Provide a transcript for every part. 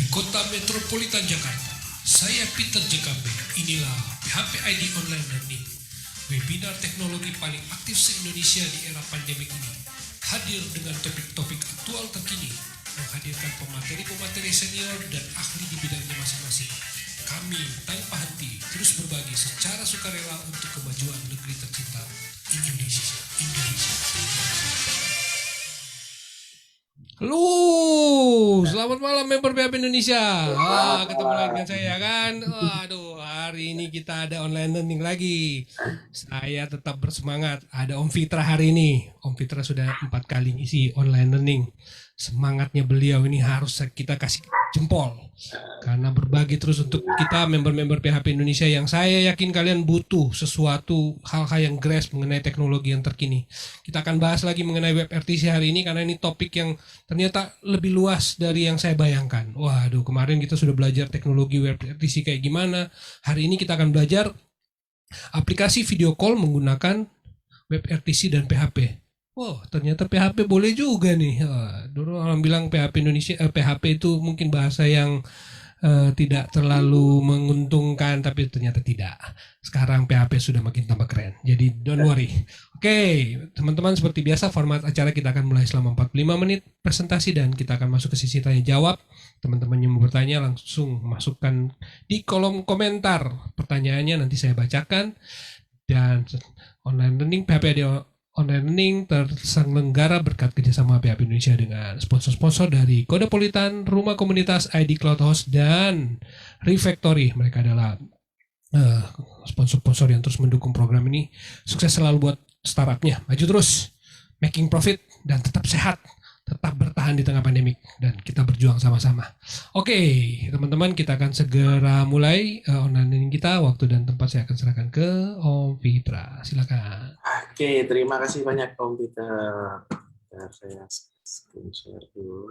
Kota Metropolitan Jakarta. Saya Peter Jekambe. Inilah PHP ID Online Learning, webinar teknologi paling aktif se-Indonesia di era pandemik ini. Hadir dengan topik-topik aktual terkini, menghadirkan pemateri-pemateri senior dan ahli di bidangnya masing-masing. Kami tanpa henti terus berbagi secara sukarela untuk kemajuan negeri tercinta, Indonesia. Halo, selamat malam member PHP Indonesia. Ketemu lagi dengan saya kan. Aduh, hari ini kita ada online learning lagi. Saya tetap bersemangat. Ada Om Fitra hari ini. Om Fitra sudah 4 kali ngisi online learning. Semangatnya beliau ini harus kita kasih jempol. Karena berbagi terus untuk kita member-member PHP Indonesia yang saya yakin kalian butuh sesuatu hal-hal yang grasp mengenai teknologi yang terkini. Kita akan bahas lagi mengenai web RTC hari ini karena ini topik yang ternyata lebih luas dari yang saya bayangkan. Waduh, kemarin kita sudah belajar teknologi web RTC kayak gimana. Hari ini kita akan belajar aplikasi video call menggunakan web RTC dan PHP. Wow, ternyata PHP boleh juga nih. Dulu orang bilang PHP Indonesia, PHP itu mungkin bahasa yang tidak terlalu menguntungkan, tapi ternyata tidak. Sekarang PHP sudah makin tambah keren. Jadi don't worry. Oke, teman-teman, seperti biasa format acara kita akan mulai selama 45 menit presentasi dan kita akan masuk ke sisi tanya jawab. Teman-teman yang mau bertanya langsung masukkan di kolom komentar pertanyaannya, nanti saya bacakan. Dan online learning PHP Online Learning terselenggara berkat kerjasama PHP Indonesia dengan sponsor-sponsor dari Kodepolitan, Rumah Komunitas, ID Cloud Host, dan Refactory. Mereka adalah sponsor-sponsor yang terus mendukung program ini. Sukses selalu buat startupnya. Maju terus, making profit, dan tetap sehat. Tetap bertahan di tengah pandemik. Dan kita berjuang sama-sama. Oke, teman-teman, kita akan segera mulai online learning kita. Waktu dan tempat saya akan serahkan ke Om Fitra. Silakan. Oke, terima kasih banyak Om Peter. Saya screen share dulu.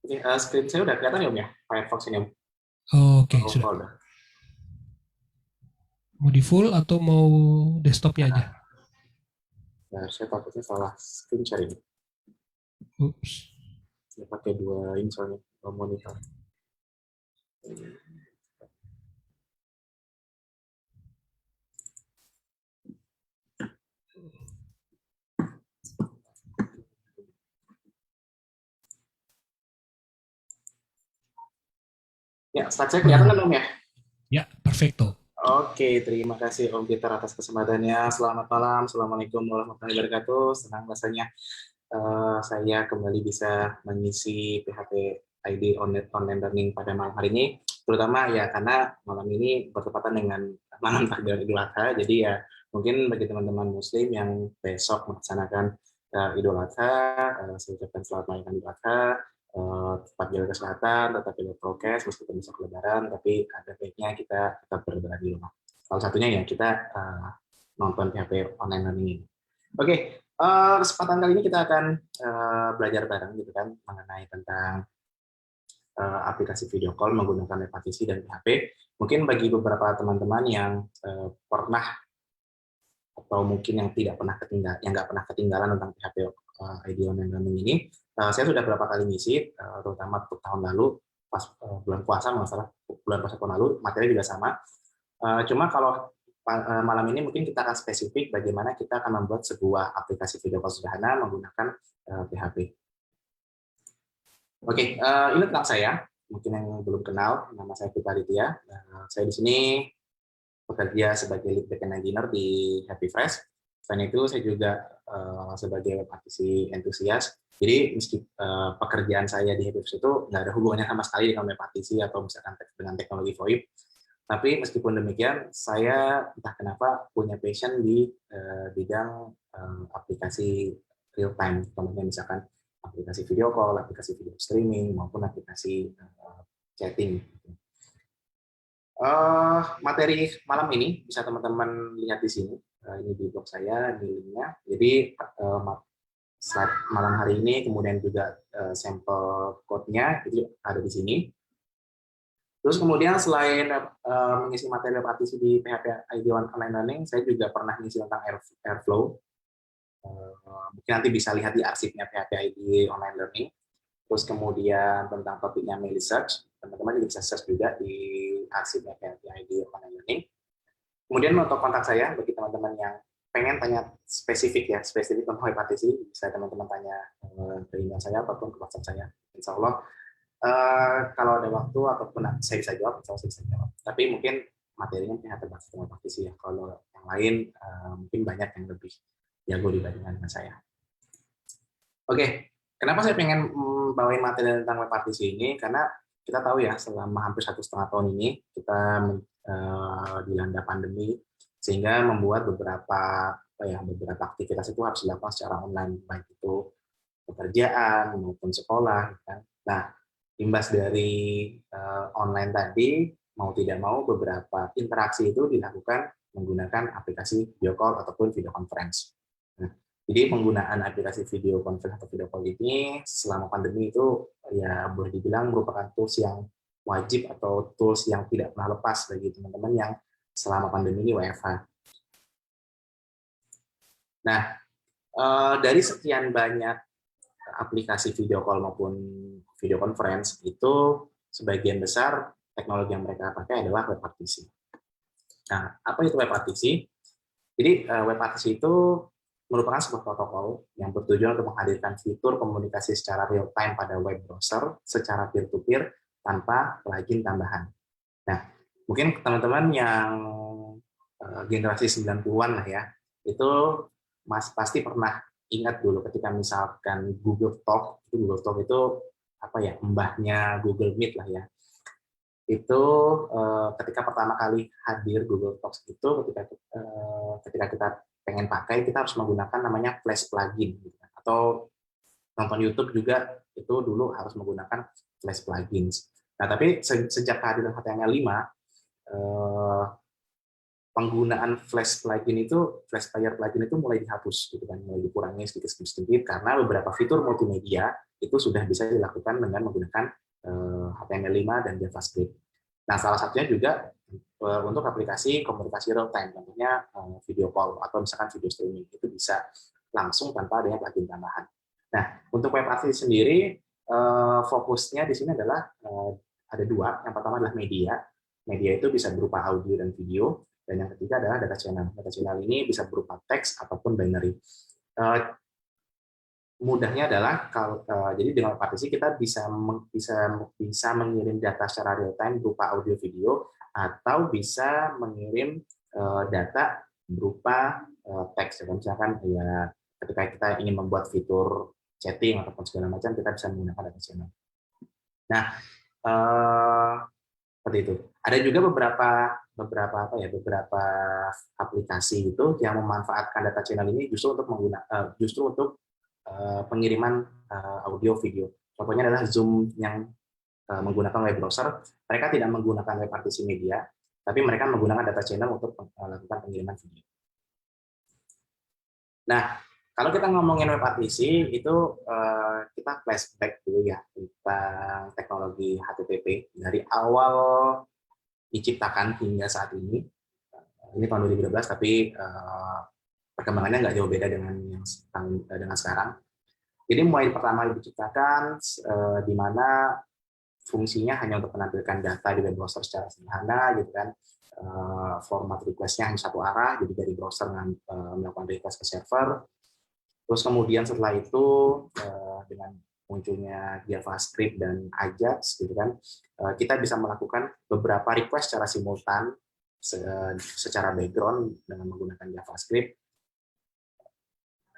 Oke, screen saya udah kelihatan ya Om ya? Firefox ini Om? Oke, sudah. Mau di full atau mau desktopnya aja? Nah, saya takutnya salah screen share ini. Ups. Ya, pakai dua ini soalnya, dua monitor. Ya, slide saya kelihatan kan Om ya? Ya, perfecto. Oke, terima kasih Om Peter atas kesempatannya. Selamat malam, Assalamualaikum warahmatullahi wabarakatuh. Senang rasanya saya kembali bisa mengisi PHP ID online learning pada malam hari ini. Terutama ya karena malam ini bertepatan dengan malam takbiran Idul Adha. Jadi ya mungkin bagi teman-teman Muslim yang besok melaksanakan Idul Adha, saya ucapkan selamat merayakan Idul Adha. Tetap jaga kesehatan, tetap jaga prokes meskipun besok Lebaran, tapi ada baiknya kita tetap berada di rumah. Salah satunya ya kita nonton PHP online learning ini. Oke, kesempatan kali ini kita akan belajar bareng gitu kan mengenai tentang aplikasi video call menggunakan web RTC dan PHP. Mungkin bagi beberapa teman-teman yang pernah atau mungkin yang tidak pernah ketinggalan, yang nggak pernah ketinggalan tentang PHP ID online learning ini, saya sudah berapa kali ngisi, terutama untuk tahun lalu pas bulan puasa, masalah bulan puasa tahun lalu materi juga sama. Cuma kalau malam ini mungkin kita akan spesifik bagaimana kita akan membuat sebuah aplikasi video call sederhana menggunakan PHP. Oke, ini tentang saya. Mungkin yang belum kenal, nama saya Peter Aditya. Saya di sini bekerja sebagai lead backend engineer di Happy Fresh. Selain itu, saya juga sebagai web RTC entusias. Jadi, meski pekerjaan saya di Happy Fresh itu nggak ada hubungannya sama sekali dengan web RTC atau misalkan dengan teknologi VoIP. Tapi meskipun demikian, saya entah kenapa punya passion di bidang aplikasi real time, contohnya misalkan aplikasi video call, aplikasi video streaming, maupun aplikasi chatting. Materi malam ini bisa teman-teman lihat di sini, ini di blog saya, di linknya. Jadi slide malam hari ini, kemudian juga sampel code-nya itu ada di sini. Terus kemudian selain mengisi materi partisi di PHP ID Online Learning, saya juga pernah mengisi tentang Airflow. Mungkin nanti bisa lihat di arsipnya PHP ID Online Learning. Terus kemudian tentang topiknya Mail Search, teman-teman juga bisa search juga di arsipnya PHP ID Online Learning. Kemudian untuk kontak saya, bagi teman-teman yang pengen tanya spesifik tentang partisi, bisa teman-teman tanya ke email saya ataupun ke WhatsApp saya. Insya Allah, kalau ada waktu ataupun saya bisa jawab, saya bisa jawab. Tapi mungkin materinya hanya terbatas dengan partisi ya. Kalau yang lain mungkin banyak yang lebih jago dibandingkan dengan saya. Oke, kenapa saya pengen bawain materi tentang web partisi ini? Karena kita tahu ya, selama hampir 1,5 tahun ini kita dilanda pandemi, sehingga membuat beberapa aktivitas itu harus dilakukan secara online, baik itu pekerjaan maupun sekolah. Kan? Nah, imbas dari online tadi, mau tidak mau beberapa interaksi itu dilakukan menggunakan aplikasi video call ataupun video conference. Nah, jadi penggunaan aplikasi video conference atau video call ini selama pandemi itu ya boleh dibilang merupakan tools yang wajib atau tools yang tidak pernah lepas bagi teman-teman yang selama pandemi ini WFH. Nah, dari sekian banyak aplikasi video call maupun video conference itu sebagian besar teknologi yang mereka pakai adalah web partisi. Nah, apa itu web partisi? Jadi web partisi itu merupakan sebuah protokol yang bertujuan untuk menghadirkan fitur komunikasi secara real time pada web browser secara peer-to-peer tanpa plugin tambahan. Nah, mungkin teman-teman yang generasi 90-an lah ya, itu pasti pernah ingat dulu ketika misalkan Google Talk itu apa ya, mbahnya Google Meet lah ya. Itu ketika pertama kali hadir Google Talks itu ketika kita pengen pakai, kita harus menggunakan namanya Flash plugin gitu kan. Atau nonton YouTube juga itu dulu harus menggunakan Flash plugins. Nah, tapi sejak kehadiran HTML5 penggunaan Flash player plugin itu mulai dihapus gitu kan, mulai dikurangi sedikit karena beberapa fitur multimedia itu sudah bisa dilakukan dengan menggunakan HTML5 dan JavaScript. Nah, salah satunya juga untuk aplikasi komunikasi real time, contohnya video call atau misalkan video streaming, itu bisa langsung tanpa adanya plugin tambahan. Nah, untuk web partisi sendiri fokusnya di sini adalah ada dua. Yang pertama adalah media. Media itu bisa berupa audio dan video, dan yang ketiga adalah data channel. Data channel ini bisa berupa teks ataupun binary. Mudahnya adalah jadi dengan partisi kita bisa mengirim data secara real time berupa audio video, atau bisa mengirim data berupa teks. Misalkan ya ketika kita ingin membuat fitur chatting ataupun segala macam, kita bisa menggunakan data channel. Nah, seperti itu. Ada juga beberapa aplikasi itu yang memanfaatkan data channel ini justru untuk pengiriman audio video. Contohnya adalah Zoom yang menggunakan web browser. Mereka tidak menggunakan web partisi media, tapi mereka menggunakan data channel untuk melakukan pengiriman video. Nah, kalau kita ngomongin web partisi itu kita flashback dulu ya tentang teknologi HTTP dari awal diciptakan hingga saat ini. Ini tahun 2012, tapi perkembangannya nggak jauh beda dengan sekarang. Jadi mulai pertama diciptakan di mana fungsinya hanya untuk menampilkan data di web browser secara sederhana, gitu kan. Format request-nya hanya satu arah, jadi dari browser melakukan request ke server. Terus kemudian setelah itu dengan munculnya JavaScript dan Ajax, gitu kan, kita bisa melakukan beberapa request secara simultan secara background dengan menggunakan JavaScript.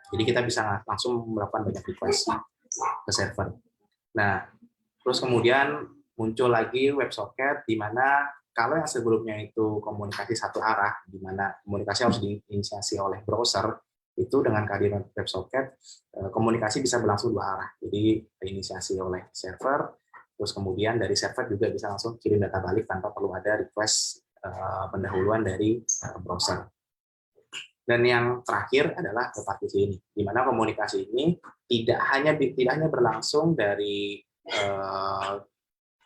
Jadi kita bisa langsung melakukan banyak request ke server. Nah, terus kemudian muncul lagi WebSocket, di mana kalau yang sebelumnya itu komunikasi satu arah, di mana komunikasi harus diinisiasi oleh browser, itu dengan kehadiran WebSocket, komunikasi bisa berlangsung dua arah. Jadi diinisiasi oleh server, terus kemudian dari server juga bisa langsung kirim data balik tanpa perlu ada request pendahuluan dari browser. Dan yang terakhir adalah web partisi ini, di mana komunikasi ini tidak hanya berlangsung dari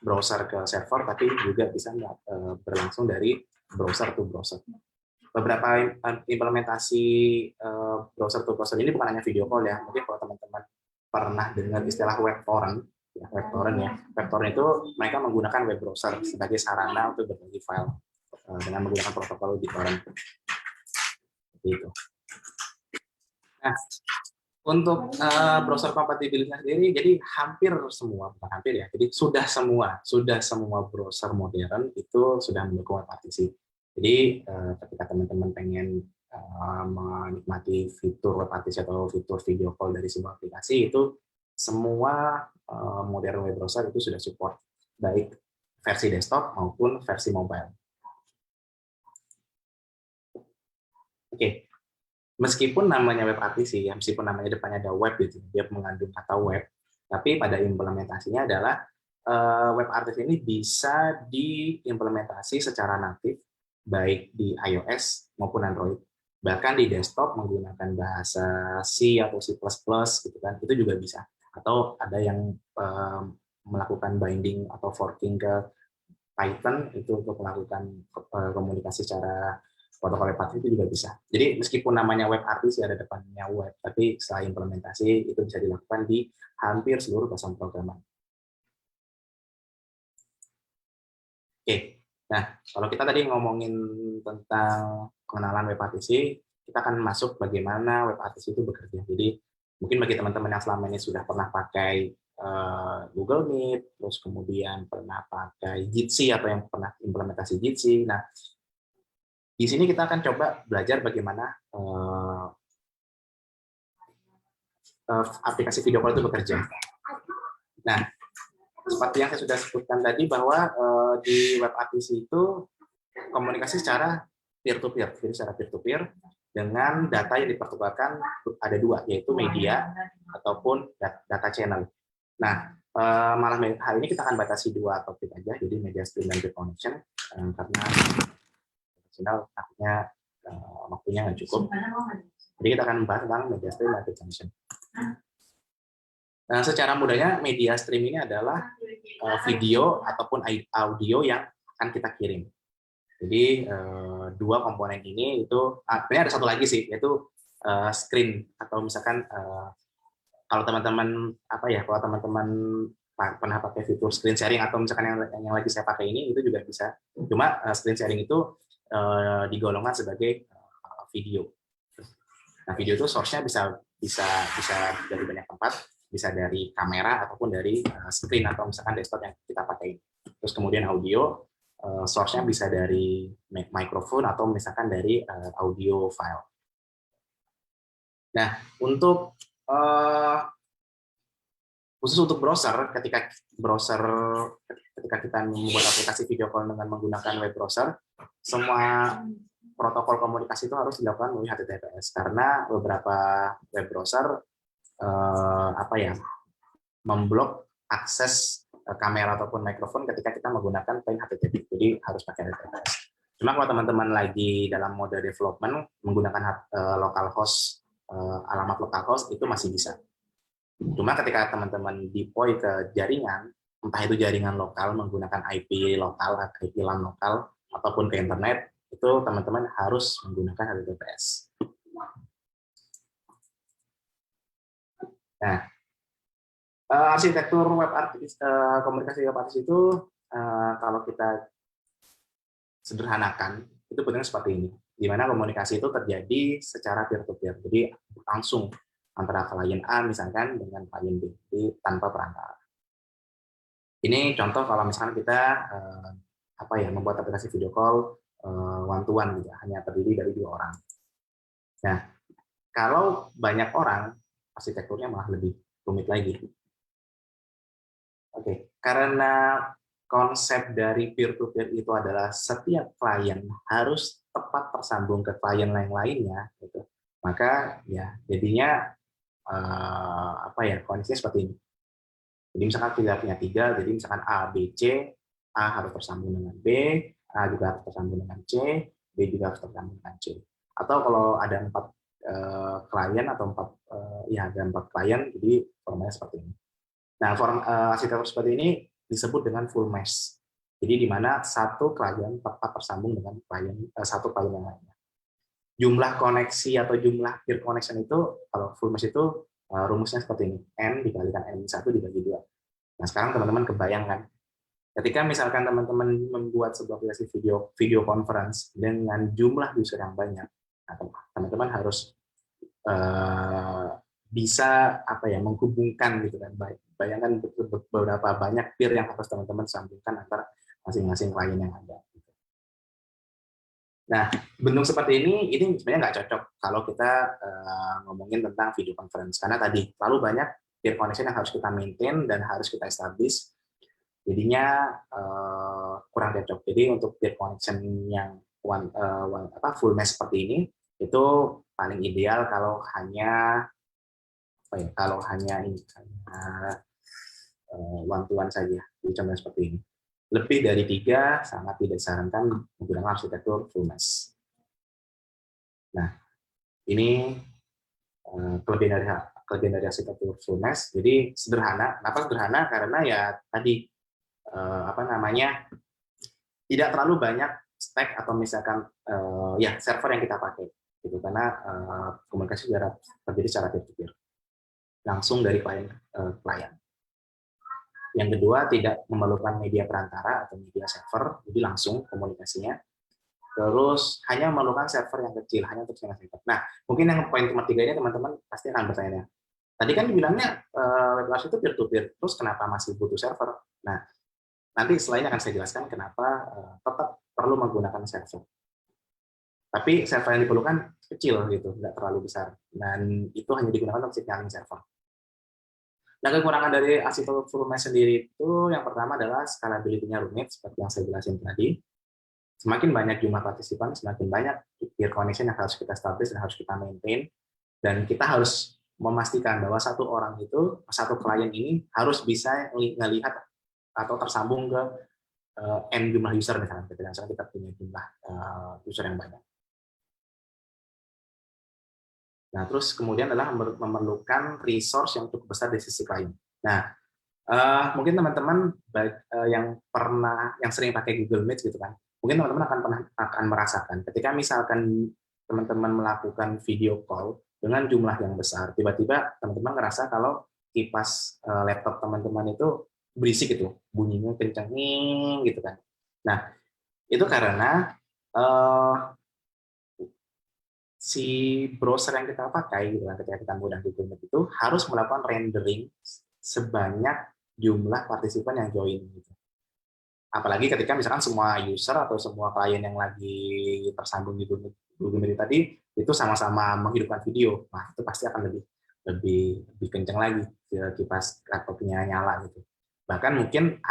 browser ke server, tapi juga bisa berlangsung dari browser to browser. Beberapa implementasi browser to browser ini bukan hanya video call ya. Mungkin kalau teman-teman pernah dengar istilah web torrent, ya, web torrent ya. Web torrent itu mereka menggunakan web browser sebagai sarana untuk berbagi file dengan menggunakan protokol BitTorrent. Gitu. Nah, untuk browser compatibility sendiri, jadi hampir semua, bukan hampir ya, jadi sudah semua browser modern itu sudah mendukung WebRTC. Jadi ketika teman-teman pengen menikmati fitur WebRTC atau fitur video call dari sebuah aplikasi, itu semua modern web browser itu sudah support, baik versi desktop maupun versi mobile. Oke. Meskipun namanya WebRTC, ya, meskipun namanya depannya ada web gitu, dia mengandung kata web, tapi pada implementasinya adalah WebRTC ini bisa diimplementasi secara natif, baik di iOS maupun Android. Bahkan di desktop menggunakan bahasa C atau C++ gitu kan, itu juga bisa. Atau ada yang melakukan binding atau forking ke Python itu untuk melakukan komunikasi secara protokol WebRTC itu juga bisa. Jadi meskipun namanya WebRTC ada depannya web, tapi setelah implementasi itu bisa dilakukan di hampir seluruh bahasa pemrograman. Oke, nah kalau kita tadi ngomongin tentang pengenalan WebRTC, kita akan masuk bagaimana WebRTC itu bekerja. Jadi mungkin bagi teman-teman yang selama ini sudah pernah pakai Google Meet, terus kemudian pernah pakai Jitsi atau yang pernah implementasi Jitsi. Nah, di sini kita akan coba belajar bagaimana aplikasi video call itu bekerja. Nah, seperti yang saya sudah sebutkan tadi bahwa di WebRTC itu komunikasi secara peer-to-peer, jadi secara peer-to-peer dengan data yang dipertukarkan ada dua, yaitu media ataupun data channel. Nah, malah hari ini kita akan batasi dua topik aja, jadi media stream dan bit connection, karena channel takutnya waktunya nggak cukup. Jadi kita akan membahas tentang media stream dan bit connection. Nah, secara mudahnya media stream ini adalah video ataupun audio yang akan kita kirim. Jadi dua komponen ini itu, sebenarnya ada satu lagi sih, yaitu screen atau misalkan kalau teman-teman kalau teman-teman pernah pakai fitur screen sharing atau misalkan yang lagi saya pakai ini itu juga bisa. Cuma screen sharing itu digolongkan sebagai video. Nah, video itu source-nya bisa dari banyak tempat, bisa dari kamera ataupun dari screen atau misalkan desktop yang kita pakai. Terus kemudian audio, source-nya bisa dari microphone atau misalkan dari audio file. Nah, untuk khusus untuk browser, ketika kita membuat aplikasi video call dengan menggunakan web browser, semua protokol komunikasi itu harus dilakukan melalui HTTPS karena beberapa web browser memblok akses kamera ataupun mikrofon ketika kita menggunakan plain HTTP, jadi harus pakai HTTPS. Cuma kalau teman-teman lagi dalam mode development menggunakan localhost, alamat localhost itu masih bisa. Cuma ketika teman-teman deploy ke jaringan, entah itu jaringan lokal menggunakan IP lokal, IP LAN lokal, ataupun ke internet, itu teman-teman harus menggunakan HTTPS. Nah, arsitektur komunikasi WebRTC itu kalau kita sederhanakan, itu bentuknya seperti ini, di mana komunikasi itu terjadi secara peer-to-peer, jadi langsung antara klien A misalkan dengan klien B, jadi tanpa perantara. Ini contoh kalau misalkan kita membuat aplikasi video call one to one, gitu, hanya terdiri dari dua orang. Nah, kalau banyak orang, arsitekturnya malah lebih rumit lagi. Oke, karena konsep dari peer-to-peer itu adalah setiap klien harus tepat tersambung ke klien lain-lainnya, gitu. Maka ya jadinya kondisinya seperti ini. Jadi misalkan kita punya tiga, jadi misalkan A, B, C, A harus tersambung dengan B, A juga harus tersambung dengan C, B juga harus tersambung dengan C. Atau kalau ada 4 klien atau ada 4 klien, jadi formatnya seperti ini. Nah, arsitektur seperti ini disebut dengan full mesh. Jadi di mana satu klien tetap tersambung dengan satu klien yang lainnya. Jumlah koneksi atau jumlah peer connection itu kalau full mesh itu rumusnya seperti ini, n dikalikan n-1 dibagi 2. Nah sekarang teman-teman kebayang kan, ketika misalkan teman-teman membuat sebuah aplikasi video conference dengan jumlah user yang banyak, teman-teman harus bisa menghubungkan gitu kan. Bayangkan beberapa banyak peer yang harus teman-teman sambungkan antara masing-masing klien yang ada. Nah, bentuk seperti ini sebenarnya nggak cocok kalau kita ngomongin tentang video conference, karena tadi terlalu banyak peer connection yang harus kita maintain dan harus kita establish, jadinya kurang cocok. Jadi untuk peer connection yang full mesh seperti ini, itu paling ideal kalau hanya one to one saja, di contoh seperti ini. Lebih dari 3 sangat tidak disarankan menggunakan arsitektur full mesh. Nah, ini kelebihan dari arsitektur full mesh. Jadi sederhana. Kenapa sederhana? Karena ya tadi tidak terlalu banyak stack atau misalkan server yang kita pakai, gitu. Karena komunikasi terjadi secara peer-to-peer, langsung dari klien ke klien. Yang kedua, tidak memerlukan media perantara atau media server, jadi langsung komunikasinya. Terus hanya memerlukan server yang kecil, hanya untuk single server. Nah, mungkin yang poin nomor 3 ini teman-teman pasti akan bertanya, tadi kan dibilangnya web apps itu peer-to-peer, terus kenapa masih butuh server? Nah, nanti setelahnya akan saya jelaskan kenapa tetap perlu menggunakan server. Tapi server yang diperlukan kecil gitu, nggak terlalu besar, dan itu hanya digunakan untuk signaling server. Nah, kekurangan dari arsitektur full mesh sendiri itu yang pertama adalah scalability-nya rumit, seperti yang saya jelasin tadi. Semakin banyak jumlah partisipan, semakin banyak peer connection yang harus kita establish dan harus kita maintain. Dan kita harus memastikan bahwa satu klien ini harus bisa melihat atau tersambung ke n jumlah user misalnya. Misalnya kita punya jumlah user yang banyak. Nah, terus kemudian adalah memerlukan resource yang cukup besar di sisi klien. Nah, mungkin teman-teman yang sering pakai Google Meet gitu kan, mungkin teman-teman akan merasakan ketika misalkan teman-teman melakukan video call dengan jumlah yang besar, tiba-tiba teman-teman ngerasa kalau kipas laptop teman-teman itu berisik gitu, bunyinya kencang gitu kan. Nah, itu karena si browser yang kita pakai gitu kan, ketika kita menggunakan Google Meet itu harus melakukan rendering sebanyak jumlah partisipan yang join gitu. Apalagi ketika misalkan semua user atau semua klien yang lagi tersambung di Google Meet tadi itu sama-sama menghidupkan video, nah itu pasti akan lebih kencang lagi kipas laptopnya nyala gitu. Bahkan mungkin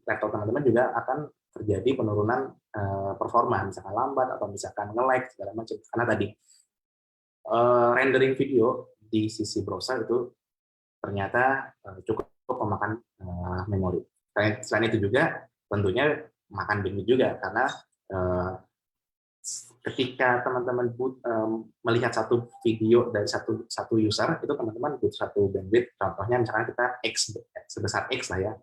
laptop teman-teman juga akan terjadi penurunan performa, misalkan lambat atau misalkan nge-lag segala macam, karena tadi rendering video di sisi browser itu ternyata cukup memakan memori. Selain itu juga tentunya makan bandwidth juga, karena ketika teman-teman melihat satu video dari satu user, itu teman-teman butuh satu bandwidth. Contohnya misalkan kita sebesar X lah ya.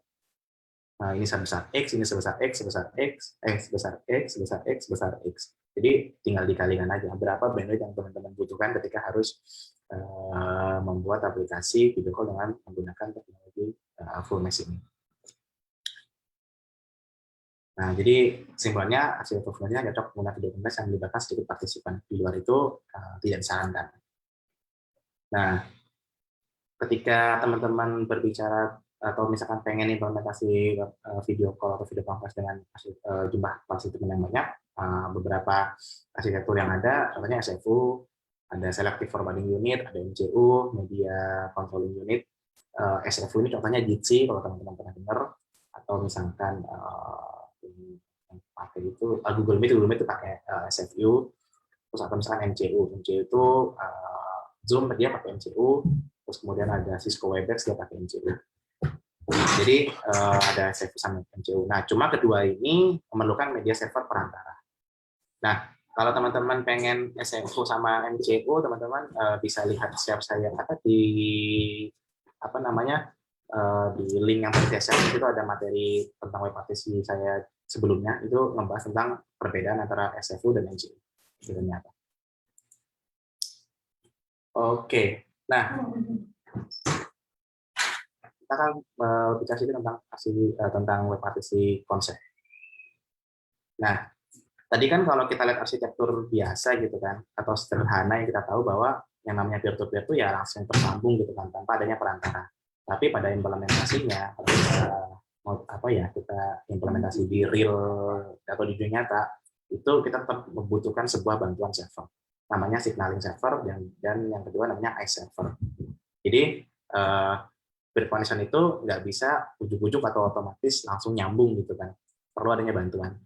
Nah, ini sebesar X, ini sebesar X, sebesar X, sebesar X, sebesar X, sebesar X. Jadi tinggal dikalikan aja berapa bandwidth yang teman-teman butuhkan ketika harus membuat aplikasi video call dengan menggunakan teknologi full mesh ini. Nah, jadi kesimpulannya arsitektur full mesh cocok menggunakan video conference yang melibatkan sedikit partisipan. Di luar itu tidak disarankan. Nah, ketika teman-teman berbicara atau misalkan pengen implementasi video call atau video conference dengan jumlah partisipan yang banyak, beberapa arsitektur yang ada, contohnya SFU, ada Selective Forwarding Unit, ada MCU, Media Controlling Unit. SFU ini contohnya Jitsi, kalau teman-teman pernah dengar, atau misalkan pakai itu Google Meet itu pakai SFU, terus atau misalkan MCU itu Zoom dia pakai MCU, terus kemudian ada Cisco Webex dia pakai MCU. Jadi ada SFU sama MCU. Nah, cuma kedua ini memerlukan media server perantara. Nah, kalau teman-teman pengen SFU sama MCU, teman-teman bisa lihat siap saya di di link yang tadi saya share itu ada materi tentang web partisi saya sebelumnya, itu membahas tentang perbedaan antara SFU dan NGO. Bedanya apa? Oke, nah kita akan bicara sedikit tentang web partisi konsep. Nah, tadi kan kalau kita lihat arsitektur biasa gitu kan, atau sederhana yang kita tahu bahwa yang namanya peer-to-peer itu ya langsung tersambung gitu kan, tanpa adanya perantara. Tapi pada implementasinya, kalau kita kita implementasi di real atau di dunia nyata, itu kita tetap membutuhkan sebuah bantuan server. Namanya signaling server dan yang kedua namanya ice server. Jadi peer connection itu nggak bisa ujuk-ujuk atau otomatis langsung nyambung gitu kan. Perlu adanya bantuan.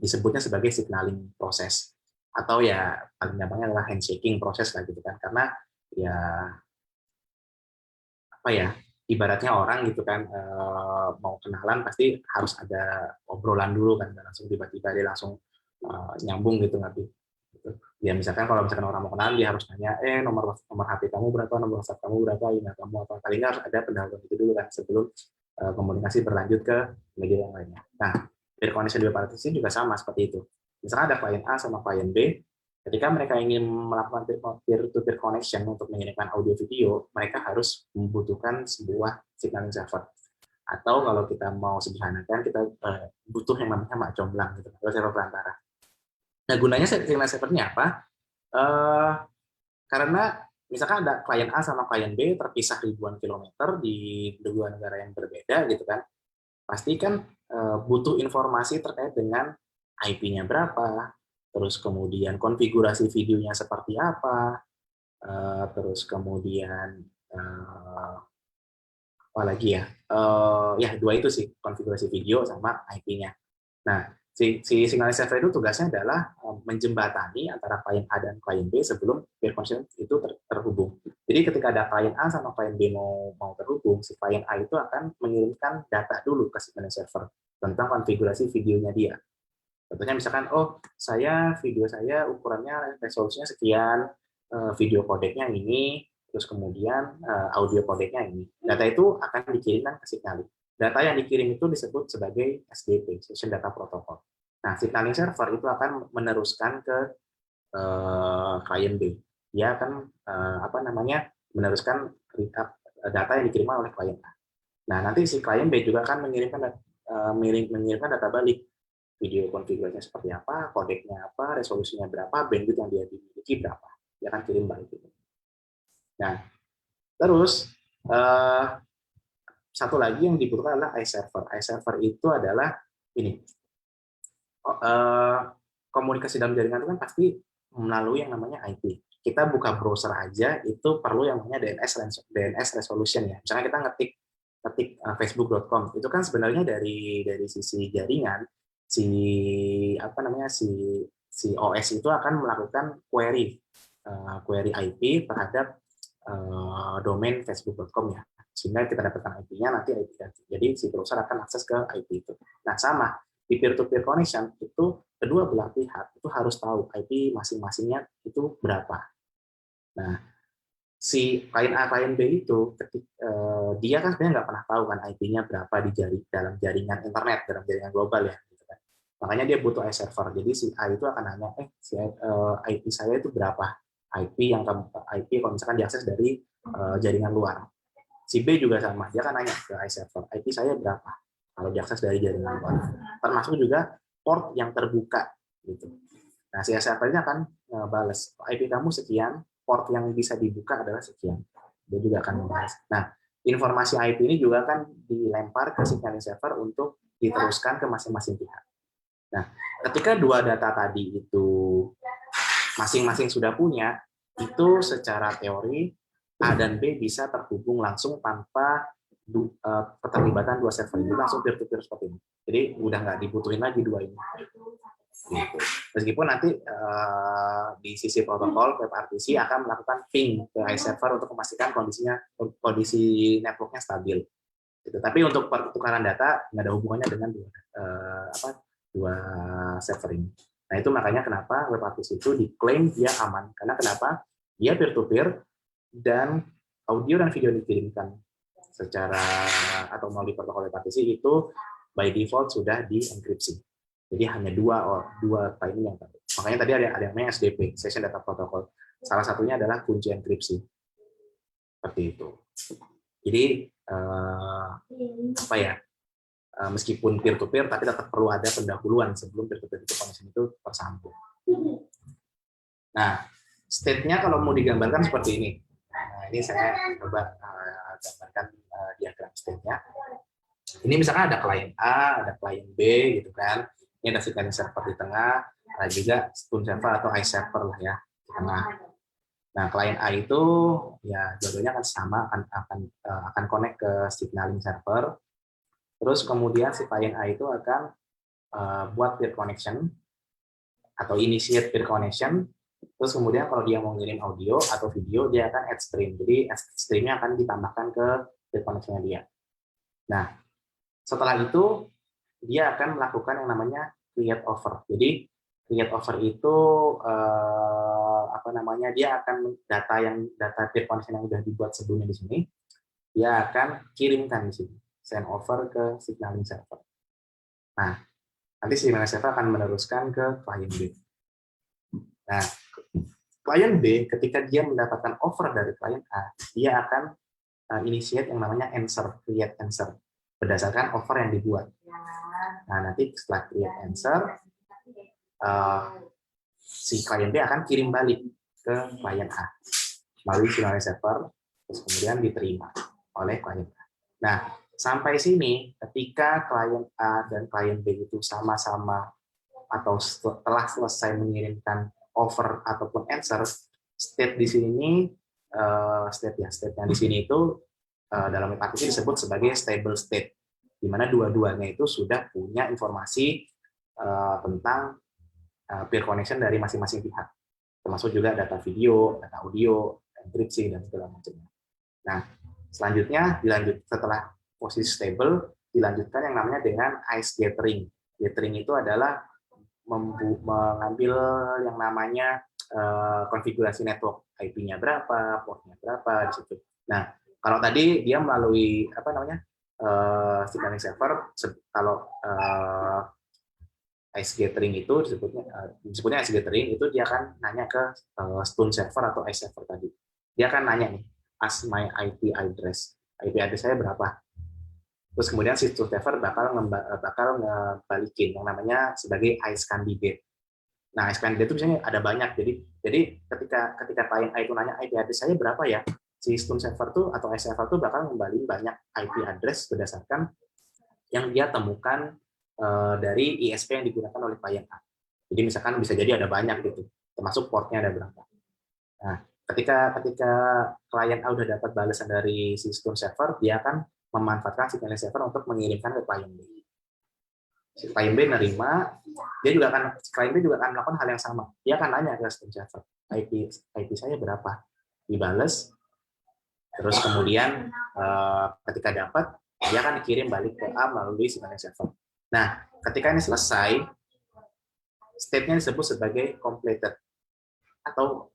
Disebutnya sebagai signaling proses, atau ya paling gampangnya adalah handshaking proses lah gitu kan, karena ya apa ya, ibaratnya orang gitu kan mau kenalan pasti harus ada obrolan dulu kan, langsung tiba-tiba dia langsung nyambung gitu nggak gitu. Ya misalkan kalau misalkan orang mau kenalan dia harus nanya nomor HP kamu berapa, nomor WhatsApp kamu berapa, email kamu apa, kali ini harus ada pendahuluan itu dulu kan sebelum komunikasi berlanjut ke media yang lainnya. Nah, peer connection dua partisi juga sama seperti itu. Misalnya ada klien A sama klien B, ketika mereka ingin melakukan peer-to-peer connection untuk mengirimkan audio video, mereka harus membutuhkan sebuah signaling server. Atau kalau kita mau sederhanakan, kita butuh yang namanya mak jomblang, gitu, atau server perantara. Nah, gunanya signaling server ini apa? Karena misalkan ada klien A sama klien B terpisah ribuan kilometer di dua negara yang berbeda, gitu kan, pasti kan butuh informasi terkait dengan IP-nya berapa, terus kemudian konfigurasi videonya seperti apa, terus kemudian apa lagi ya, ya dua itu sih, konfigurasi video sama IP-nya. Nah, si signaling server itu tugasnya adalah menjembatani antara klien A dan klien B sebelum peer connection itu terhubung. Jadi ketika ada klien A sama klien B mau terhubung, si klien A itu akan mengirimkan data dulu ke signaling server tentang konfigurasi videonya dia. Contohnya misalkan, video saya ukurannya resolusinya sekian, video codec-nya ini, terus kemudian audio codec-nya ini. Data itu akan dikirimkan ke signaling. Data yang dikirim itu disebut sebagai SDP, Session Data Protocol. Nah, signaling server itu akan meneruskan ke klien B. Dia akan meneruskan data yang dikirim oleh klien A. Nah, nanti si klien B juga akan mengirimkan data balik. Video konfigurasinya seperti apa, kodeknya apa, resolusinya berapa, bandwidth yang dia dimiliki berapa. Dia akan kirim balik itu. Nah, terus satu lagi yang dibutuhkan adalah iServer. iServer itu adalah ini, komunikasi dalam jaringan itu kan pasti melalui yang namanya IP. Kita buka browser aja itu perlu yang namanya DNS resolution ya. Misalnya kita ngetik facebook.com, itu kan sebenarnya dari sisi jaringan si OS itu akan melakukan query IP terhadap domain facebook.com ya, sehingga kita dapatkan IP-nya nanti jadi si browser akan akses ke IP itu. Nah, sama di peer-to-peer connection itu kedua belah pihak itu harus tahu IP masing-masingnya itu berapa. Nah, si klien A, klien B itu dia kan sebenarnya nggak pernah tahu kan IP-nya berapa dalam jaringan internet, dalam jaringan global ya. Gitu kan. Makanya dia butuh iServer. Jadi si A itu akan nanya, IP saya itu berapa? IP kalau misalkan diakses dari jaringan luar. Si B juga sama, dia akan nanya ke iServer, IP saya berapa? Kalau diakses dari jaringan luar. Termasuk juga port yang terbuka gitu. Nah, si iServer ini akan balas, IP kamu sekian, port yang bisa dibuka adalah sekian. Dia juga akan membahas. Nah, informasi IP ini juga akan dilempar ke signaling server untuk diteruskan ke masing-masing pihak. Nah, ketika dua data tadi itu masing-masing sudah punya, itu secara teori A dan B bisa terhubung langsung tanpa keterlibatan dua server ini, langsung peer-to-peer seperti ini. Jadi udah nggak dibutuhin lagi dua ini. Gitu. Meskipun nanti di sisi protokol WebRTC akan melakukan ping ke iServer untuk memastikan kondisi networknya stabil. Gitu. Tapi untuk pertukaran data nggak ada hubungannya dengan dua server ini. Nah, itu makanya kenapa WebRTC itu diklaim dia aman. Karena kenapa? Dia peer-to-peer dan audio dan video dikirimkan secara atau melalui protokol repartisi itu by default sudah dienkripsi. Jadi hanya dua file yang tadi. Makanya tadi ada yang namanya SDP, Session Data Protocol. Salah satunya adalah kunci enkripsi. Seperti itu. Jadi apa ya? Meskipun peer-to-peer, tapi tetap perlu ada pendahuluan sebelum peer-to-peer itu connection itu tersambung. Nah, state-nya kalau mau digambarkan seperti ini. Nah, ini saya coba gambarkan diagram state-nya. Ini misalkan ada klien A, ada klien B, gitu kan. Ini ada signaling server di tengah, ada juga spoon server atau ice server lah ya di tengah. Nah, klien A itu ya dua-duanya akan sama, akan connect ke signaling server. Terus kemudian si klien A itu akan buat peer connection atau initiate peer connection. Terus kemudian kalau dia mau ngirim audio atau video, dia akan add stream. Jadi add streamnya akan ditambahkan ke peer connection-nya dia. Nah, setelah itu dia akan melakukan yang namanya create offer. Jadi create offer itu dia akan data peer connection yang sudah dibuat sebelumnya di sini, dia akan kirimkan di sini, send over ke signaling server. Nah, nanti signaling server akan meneruskan ke klien B. Nah, klien B ketika dia mendapatkan offer dari klien A, dia akan initiate yang namanya answer, create answer berdasarkan offer yang dibuat. Nah, nanti setelah create answer, si klien B akan kirim balik ke klien A melalui signaling server, terus kemudian diterima oleh klien A. Nah, sampai sini, ketika klien A dan klien B itu sama-sama atau setelah selesai mengirimkan offer ataupun answer, state di sini, state yang di sini itu dalam repartisi disebut sebagai stable state, di mana dua-duanya itu sudah punya informasi tentang peer connection dari masing-masing pihak, termasuk juga data video, data audio, enkripsi, dan segala macamnya. Nah, selanjutnya setelah posisi stable, dilanjutkan yang namanya dengan ice gathering. Gathering itu adalah mengambil yang namanya konfigurasi network, IP-nya berapa, port-nya berapa di situ. Nah, kalau tadi dia melalui signaling server, kalau ice gathering itu disebutnya ice gathering itu dia akan nanya ke spoon server atau ice server tadi. Dia akan nanya nih, ask my IP address. IP address saya berapa? Terus kemudian si spoon server bakal ngebalikin yang namanya sebagai ice candidate. Nah, ice candidate itu biasanya ada banyak. Jadi ketika klien A itu nanya IP address saya berapa ya, si spoon server tuh atau ice server tuh bakal ngembaliin banyak IP address berdasarkan yang dia temukan dari ISP yang digunakan oleh klien A. Jadi misalkan bisa jadi ada banyak gitu, termasuk portnya ada berapa. Nah, ketika klien A udah dapat balasan dari si spoon server, dia akan memanfaatkan signaling server untuk mengirimkan ke klien B. Si klien B nerima, klien B juga akan melakukan hal yang sama. Dia akan nanya ke spoon server, IP saya berapa? Dibales, terus kemudian ketika dapat, dia akan dikirim balik ke A melalui signaling server. Nah, ketika ini selesai, state-nya disebut sebagai completed atau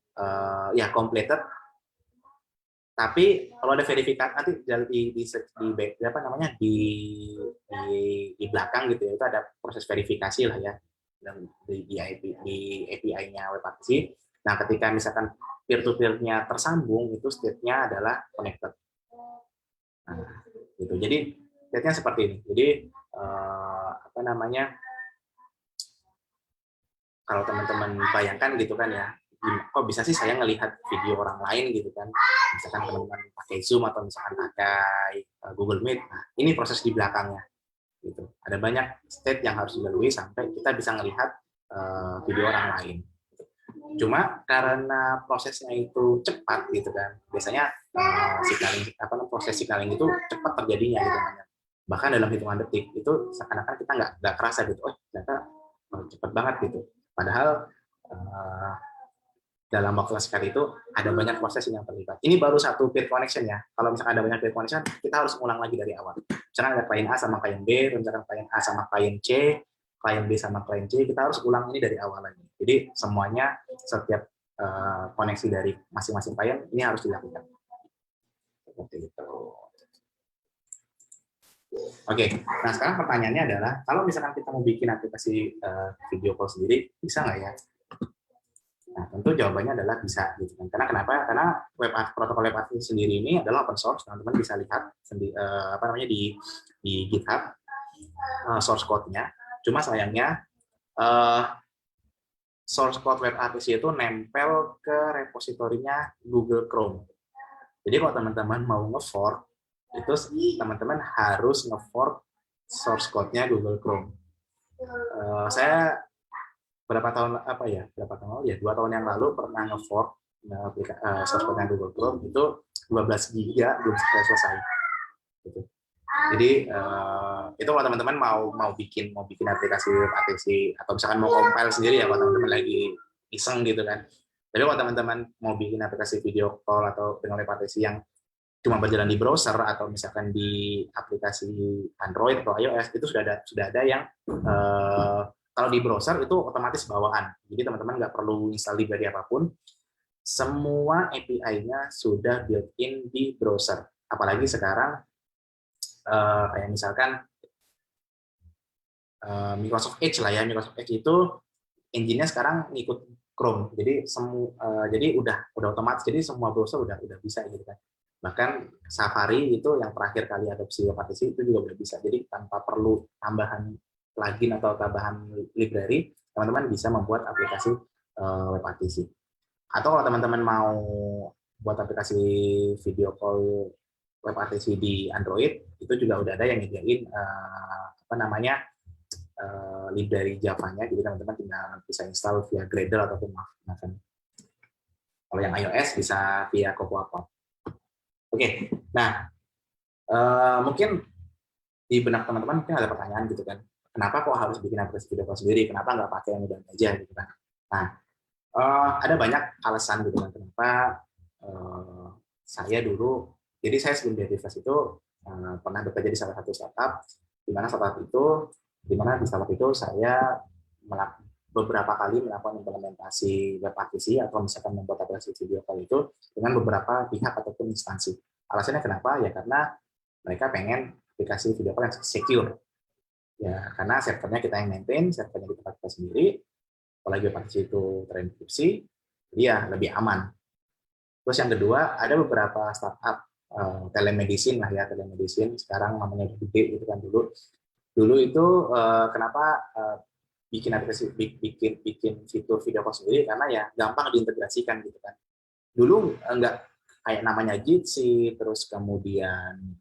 completed. Tapi kalau ada verifikasi nanti di belakang gitu ya, itu ada proses verifikasi lah ya di API-nya repartisi. Nah, ketika misalkan peer-to-peer-nya tersambung, itu state-nya adalah connected. Nah, gitu. Jadi state-nya seperti ini. Jadi kalau teman-teman bayangkan gitu kan ya, kok bisa sih saya ngelihat video orang lain gitu kan, misalkan teman-teman pakai Zoom atau misalkan pakai Google Meet. Nah, ini proses di belakangnya gitu. Ada banyak state yang harus dilalui sampai kita bisa ngelihat video orang lain. Cuma karena prosesnya itu cepat gitu kan, biasanya proses signaling itu cepat terjadinya gitu kan. Bahkan dalam hitungan detik itu seakan-akan kita nggak kerasa gitu, ternyata cepat banget gitu. Padahal dalam waktu sekali itu ada banyak proses yang terlibat. Ini baru satu peer connection ya. Kalau misalkan ada banyak peer connection, kita harus ulang lagi dari awal. Misalkan ada klien A sama klien B, misalkan klien A sama klien C, klien B sama klien C, kita harus ulang ini dari awal lagi. Jadi semuanya, setiap koneksi dari masing-masing klien ini harus dilakukan. Seperti itu. Oke, nah sekarang pertanyaannya adalah, kalau misalkan kita mau bikin aplikasi video call sendiri, bisa nggak ya? Nah, tentu jawabannya adalah bisa, gitu kan. Karena kenapa? Karena protokol web app sendiri ini adalah open source, teman-teman bisa lihat di GitHub source code-nya. Cuma sayangnya source code web RTC itu nempel ke repositorinya Google Chrome. Jadi kalau teman-teman mau nge-fork, itu teman-teman harus nge-fork source code-nya Google Chrome. Saya berapa tahun lalu ya, 2 tahun yang lalu pernah nge-fork source code-nya Google Chrome, itu 12 giga belum selesai. Gitu. Jadi itu kalau teman-teman mau bikin aplikasi ATC atau misalkan mau compile sendiri ya, kalau teman-teman lagi iseng gitu kan. Tapi kalau teman-teman mau bikin aplikasi video call atau dengan web ATC yang cuma berjalan di browser atau misalkan di aplikasi Android atau iOS, itu sudah ada yang kalau di browser itu otomatis bawaan. Jadi teman-teman nggak perlu install library apapun. Semua API-nya sudah built-in di browser. Apalagi sekarang kayak misalkan Microsoft Edge lah ya, Microsoft Edge itu engine-nya sekarang ngikut Chrome, jadi udah otomatis, jadi semua browser udah bisa gitu kan. Bahkan Safari itu yang terakhir kali adopsi WebRTC itu juga udah bisa, jadi tanpa perlu tambahan plugin atau tambahan library, teman-teman bisa membuat aplikasi WebRTC. Atau kalau teman-teman mau buat aplikasi video call WebRTC di Android, itu juga udah ada yang nyediain library Java-nya, jadi teman-teman tinggal bisa install via Gradle ataupun Maven. Kalau yang iOS bisa via Cocoa Pod. Oke, nah mungkin di benak teman-teman mungkin ada pertanyaan gitu kan, kenapa kok harus bikin aplikasi video call sendiri, kenapa nggak pakai yang udah aja gitu kan. Nah, ada banyak alasan gitu kan, kenapa saya dulu, jadi saya sebelum jadi freelance itu pernah bekerja di salah satu startup, di mana di startup itu saya beberapa kali melakukan implementasi WebRTC atau misalkan membuat aplikasi video call itu dengan beberapa pihak ataupun instansi. Alasannya kenapa? Ya karena mereka pengen aplikasi video call yang secure. Ya, karena servernya kita yang maintain, servernya di tempat kita sendiri, apalagi WebRTC itu terenkripsi, jadi ya lebih aman. Terus yang kedua, ada beberapa startup telemedicine lah ya, telemedicine sekarang namanya gede gitu kan. Dulu itu kenapa bikin aplikasi, bikin fitur video call sendiri, karena ya gampang diintegrasikan gitu kan. Dulu enggak kayak namanya Jitsi, terus kemudian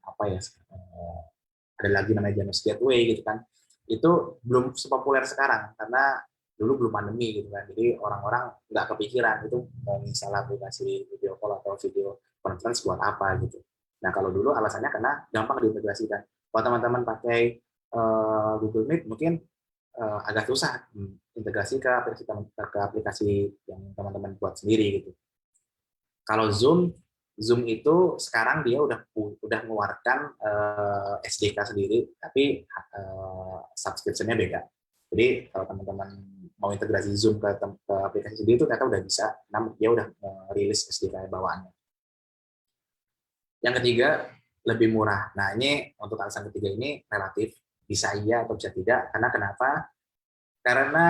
ada lagi namanya Janus Gateway gitu kan. Itu belum sepopuler sekarang karena dulu belum pandemi gitu kan. Jadi orang-orang nggak kepikiran itu mau install aplikasi video call atau video conference buat apa gitu. Nah, kalau dulu alasannya karena gampang diintegrasikan. Kalau teman-teman pakai Google Meet mungkin agak susah integrasi ke aplikasi yang teman-teman buat sendiri gitu. Kalau Zoom itu sekarang dia udah mengeluarkan SDK sendiri, tapi subscription-nya beda. Jadi kalau teman-teman mau integrasi Zoom ke aplikasi sendiri itu ternyata udah bisa, namun dia udah rilis SDK bawaannya. Yang ketiga, lebih murah. Nah, ini untuk alasan ketiga ini relatif, bisa iya atau bisa tidak. Karena kenapa? Karena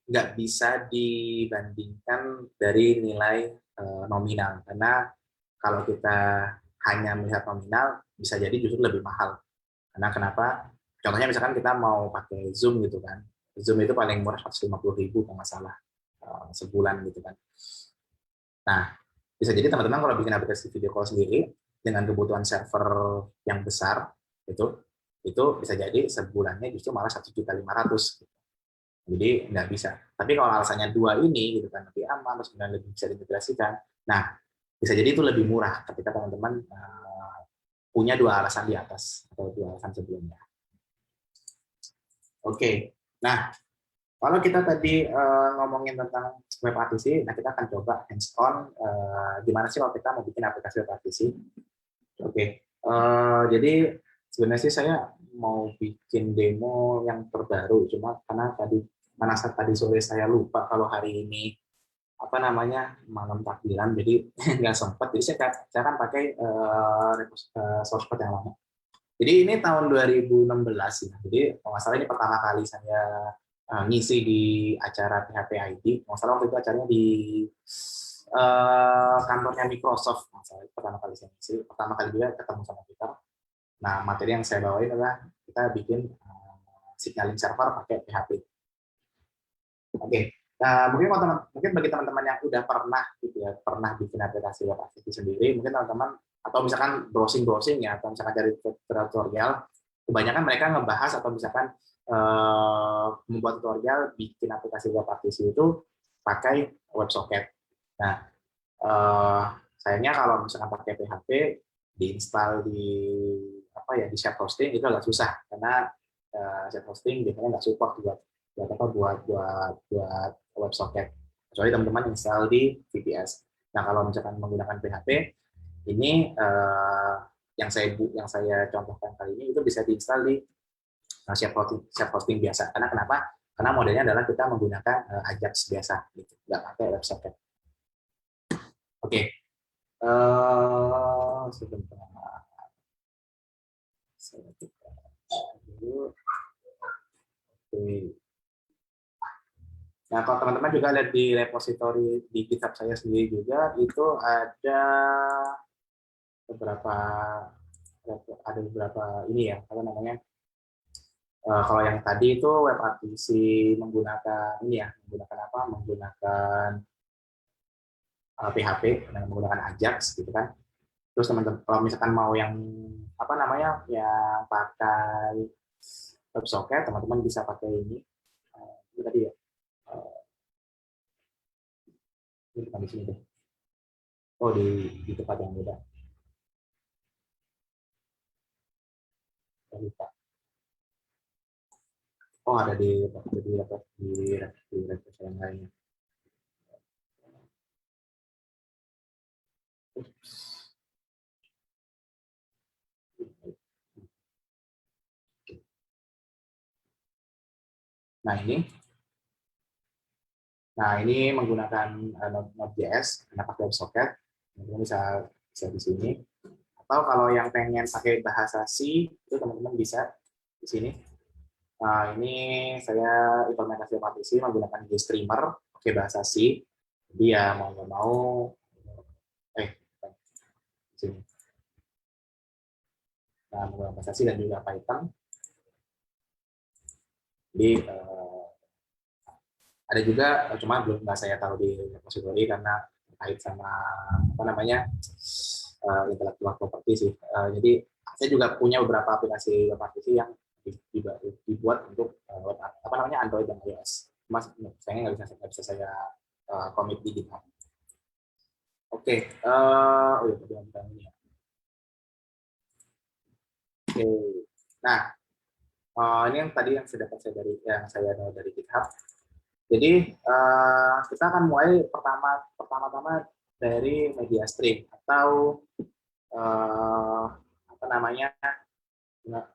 nggak bisa dibandingkan dari nilai nominal. Karena kalau kita hanya melihat nominal, bisa jadi justru lebih mahal. Karena kenapa? Contohnya misalkan kita mau pakai Zoom gitu kan. Zoom itu paling murah 150.000 kalau nggak salah sebulan gitu kan. Nah, bisa jadi teman-teman kalau bikin aplikasi video call sendiri dengan kebutuhan server yang besar itu bisa jadi sebulannya justru malah 1.500.000 gitu. Jadi nggak bisa. Tapi kalau alasannya dua ini gitu kan, lebih aman, terus kemudian lebih bisa diintegrasikan. Nah, bisa jadi itu lebih murah ketika teman-teman punya dua alasan di atas atau dua alasan sebelumnya. Oke, nah kalau kita tadi ngomongin tentang WebRTC, nah kita akan coba hands-on gimana sih kalau kita mau bikin aplikasi WebRTC. Oke, jadi sebenarnya sih saya mau bikin demo yang terbaru, cuma karena tadi sore saya lupa kalau hari ini apa namanya malam takbiran, jadi nggak sempat. Jadi saya kan pakai source code yang lama. Jadi ini tahun 2016 ya. Jadi kalau nggak salah ini pertama kali saya ngisi di acara PHP ID. Kalau nggak salah waktu itu acaranya di kantornya Microsoft. Masalah pertama kali saya ngisi, pertama kali juga ketemu sama kita. Nah, materi yang saya bawain adalah kita bikin signaling server pakai PHP. Oke. Nah, mungkin bagi teman-teman yang udah pernah gitu ya, pernah bikin aplikasi web activity sendiri, mungkin teman-teman atau misalkan browsing ya, atau misalkan cari tutorial, kebanyakan mereka ngebahas atau misalkan membuat tutorial bikin aplikasi web activity itu pakai WebSocket. Nah, sayangnya kalau misalkan pakai PHP diinstal di apa ya di shared hosting itu agak susah karena shared hosting biasanya nggak support buat WebSocket, kecuali teman-teman install di VPS. Nah, kalau misalkan menggunakan PHP ini yang saya contohkan kali ini itu bisa diinstal di shared hosting biasa. Karena kenapa? Karena modelnya adalah kita menggunakan Ajax biasa, gitu, nggak pakai WebSocket. Oke, sebentar. Saya buka dulu. Oke. Nah, kalau teman-teman juga lihat di repository di GitHub saya sendiri juga, itu beberapa ini ya, apa namanya? Kalau yang tadi itu WebRTC menggunakan ini ya, menggunakan apa? Menggunakan PHP dan menggunakan Ajax gitu kan. Terus teman-teman kalau misalkan mau yang apa namanya? Yang pakai WebSocket, teman-teman bisa pakai ini. Ini tadi ya. Ini bukan di sini deh. Oh, di tempat yang beda. Saya lupa. Oh, ada di laptop yang lainnya. Nah ini menggunakan Node.js karena pakai WebSocket, teman-teman bisa di sini. Atau kalau yang pengen pakai bahasa C, itu teman-teman bisa di sini. Nah, ini saya implementasi partisi menggunakan GStreamer pakai bahasa C. Jadi ya mau nggak mau, di sini. Nah, menggunakan bahasa C dan juga Python. Jadi ada juga, cuma belum nggak saya taruh di repository karena terkait sama apa namanya intellectual property sih. Jadi saya juga punya beberapa aplikasi web aplikasi yang dibuat untuk apa namanya Android dan iOS. Mas, sayangnya nggak bisa saya commit di GitHub. Oke, oh ya ini ya. Oke, nah ini yang tadi yang saya dapat saya download dari GitHub. Jadi kita akan mulai pertama-tama dari media stream atau apa namanya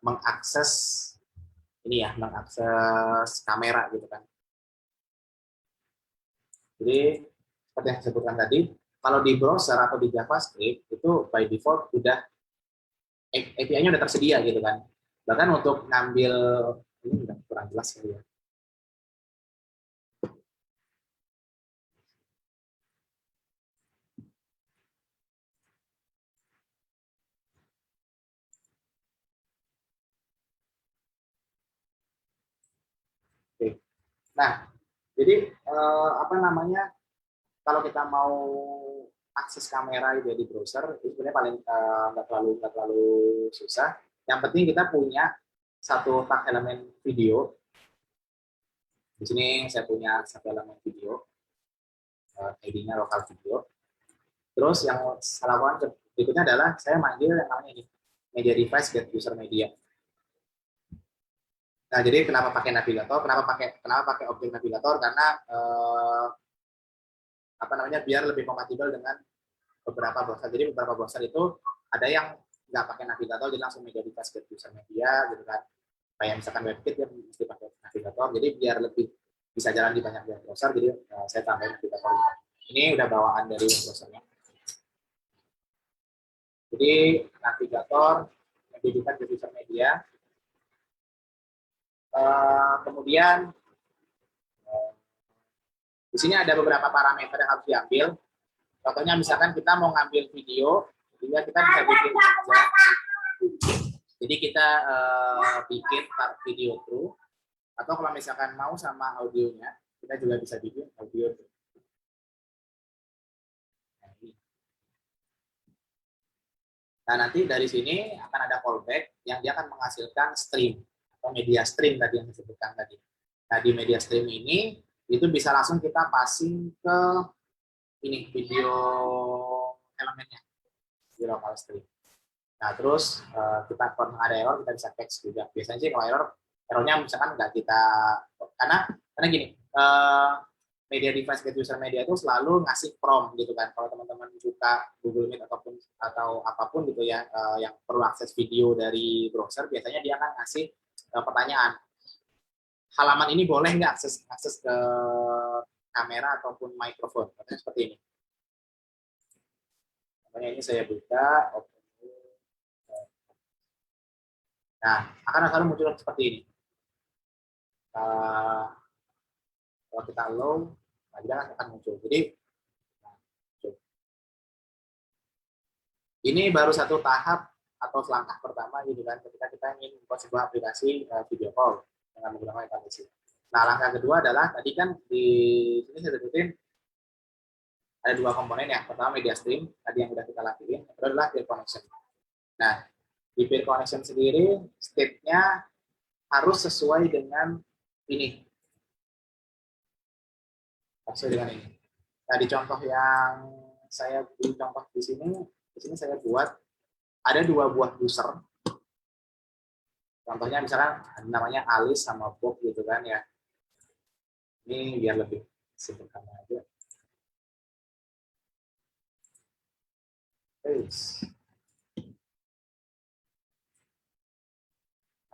mengakses ini ya, mengakses kamera gitu kan. Jadi seperti yang saya sebutkan tadi, kalau di browser atau di JavaScript itu by default udah API-nya udah tersedia gitu kan. Bahkan untuk ngambil ini udah kurang jelas ya. Oke. Nah, jadi apa namanya kalau kita mau akses kamera di browser itu sebenarnya paling nggak terlalu susah. Yang penting kita punya satu tag elemen video. Di sini saya punya satu elemen video, ID-nya lokal video. Terus yang saya lakukan berikutnya adalah saya manggil yang namanya ini media device get user media. Nah, jadi kenapa pakai navigator? Kenapa pakai objek navigator? Karena apa namanya biar lebih kompatibel dengan beberapa browser. Jadi beberapa browser itu ada yang nggak pakai navigator, jadi langsung media device get user media gitu kan. Kayak misalkan WebKit dia mesti pakai navigator, jadi biar lebih bisa jalan di banyak browser, jadi saya tambahin navigator. Ini udah bawaan dari web browsernya. Jadi navigator, menjadikan ke user media. Kemudian di sini ada beberapa parameter yang harus diambil. Contohnya misalkan kita mau ngambil video, jadi kita bisa bikin aja. Jadi kita bikin video through, atau kalau misalkan mau sama audionya, kita juga bisa bikin audio through. Nah, nanti dari sini akan ada callback yang dia akan menghasilkan stream atau media stream tadi yang disebutkan tadi. Nah, di media stream ini itu bisa langsung kita passing ke ini video elemennya di local stream. Nah, terus kita kalau ada error kita bisa fix juga. Biasanya sih kalau errornya misalkan nggak kita karena gini, media device get user media itu selalu ngasih prompt gitu kan. Kalau teman-teman buka Google Meet atau apapun gitu ya yang perlu akses video dari browser, biasanya dia akan ngasih pertanyaan. Halaman ini boleh nggak akses ke kamera ataupun mikrofon? Katanya seperti ini. Contohnya ini saya buka. Nah, akan selalu muncul seperti ini. Kalau kita low, nah dia akan muncul. Jadi ini baru satu tahap atau selangkah pertama gitu kan, ketika kita ingin membuat sebuah aplikasi video call dengan menggunakan aplikasi. Nah, langkah kedua adalah tadi kan di sini saya sebutin ada dua komponen ya. Pertama media stream, tadi yang sudah kita lakuin. Yang kedua adalah peer connection. Nah, di peer connection sendiri state-nya harus sesuai dengan ini. Sesuai dengan ini. Nah, di contoh yang saya beri contoh di sini saya buat ada dua buah user. Contohnya misalnya namanya Alice sama Bob gitu kan ya. Ini biar lebih sederhana aja.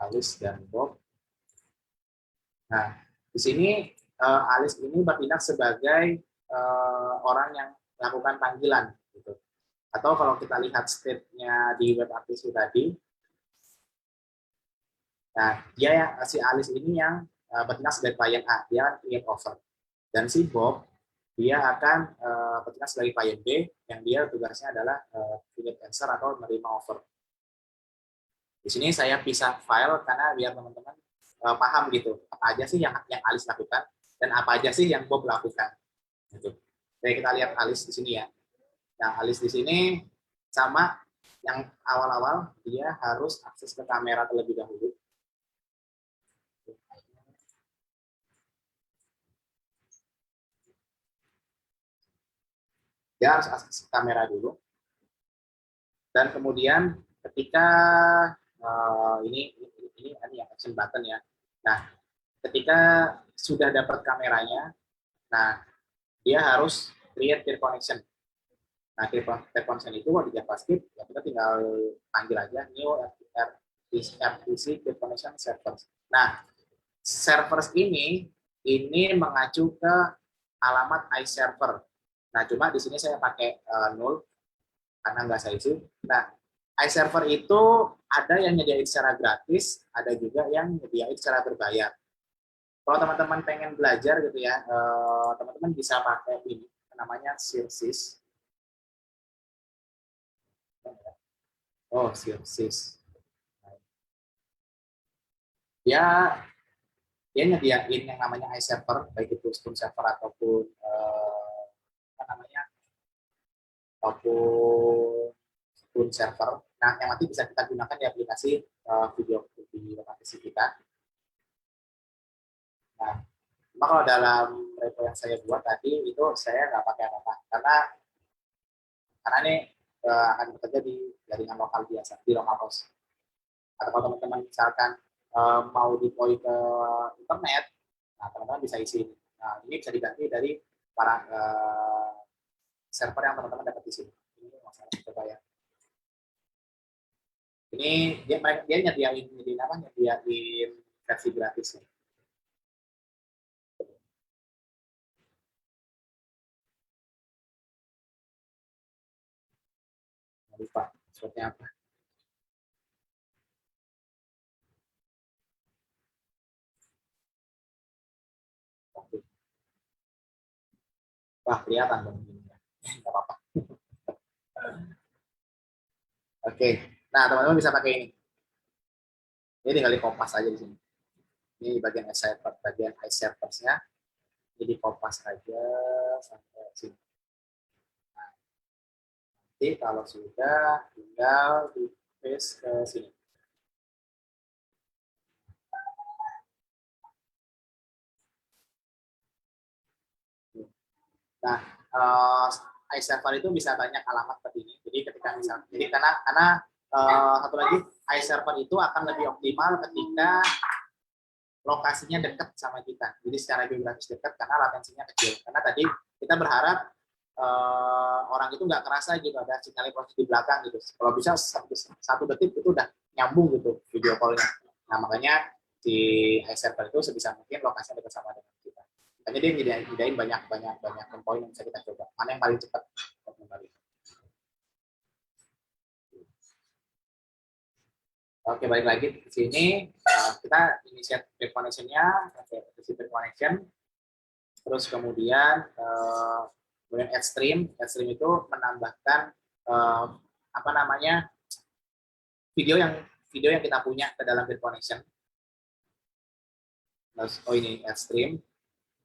Alice dan Bob. Nah, di sini Alice ini bertindak sebagai orang yang melakukan panggilan gitu. Atau kalau kita lihat state-nya di web application tadi, nah dia si Alice ini yang bertindak sebagai client A, dia akan create offer. Dan si Bob dia akan bertindak sebagai client B, yang dia tugasnya adalah create answer atau menerima offer. Di sini saya pisah file karena biar teman-teman paham gitu apa aja sih yang Alice lakukan dan apa aja sih yang Bob lakukan. Gitu. Jadi kita lihat Alice di sini ya. Nah, Alice di sini sama yang awal-awal dia harus akses ke kamera terlebih dahulu. Dia harus akses ke kamera dulu. Dan kemudian ketika ini yang action button ya. Nah, ketika sudah dapat kameranya, nah dia harus create peer connection. Nah, peer connection itu di JavaScript ya kita tinggal panggil aja new RPC peer connection servers. Nah, servers ini mengacu ke alamat iServer. Nah, cuma di sini saya pakai null karena nggak saya isi. Nah, iServer itu ada yang nyediain secara gratis, ada juga yang nyediain secara berbayar. Kalau teman-teman pengen belajar gitu ya, teman-teman bisa pakai ini, namanya Syrsis. Oh, Syrsis. Dia nyediain yang namanya iServer, baik itu Spoon Server ataupun apa namanya, ataupun Spoon Server. Nah, yang nanti bisa kita gunakan di aplikasi video di aplikasi kita. Nah, cuma kalau dalam repo yang saya buat tadi itu saya nggak pakai apa-apa karena ini akan bekerja di jaringan lokal biasa di localhost. Atau kalau teman-teman misalkan mau deploy ke internet, nah teman-teman bisa isi. Nah, ini bisa diganti dari para server yang teman-teman dapat di sini. Ini masalah coba ya. Ini dia nyediain versi gratis nih. Lupa seperti apa. Oke. Wah, kelihatan dong ini. Nggak apa-apa. Oke. Nah, teman-teman bisa pakai ini. Ini tinggal di kopas aja di sini. Ini bagian iServers-nya. Jadi kopas aja sampai sini. Nanti kalau sudah, tinggal di paste ke sini. Nah, iServer itu bisa banyak alamat seperti ini. Jadi ketika misalnya, jadi karena satu lagi iServer itu akan lebih optimal ketika lokasinya dekat sama kita. Jadi secara geografis dekat karena latensinya kecil. Karena tadi kita berharap orang itu nggak kerasa gitu ada sinyal proses di belakang gitu. Kalau bisa satu detik itu udah nyambung gitu video call-nya. Nah makanya di iServer itu sebisa mungkin lokasinya dekat sama dengan kita. Makanya dia nyediain banyak poin yang bisa kita coba. Mana yang paling cepat? Oke, balik lagi ke sini. Kita initiate peer connection-nya, peer connection. Terus kemudian add stream. Add stream itu menambahkan apa namanya video yang kita punya ke dalam peer connection. Oh ini add stream.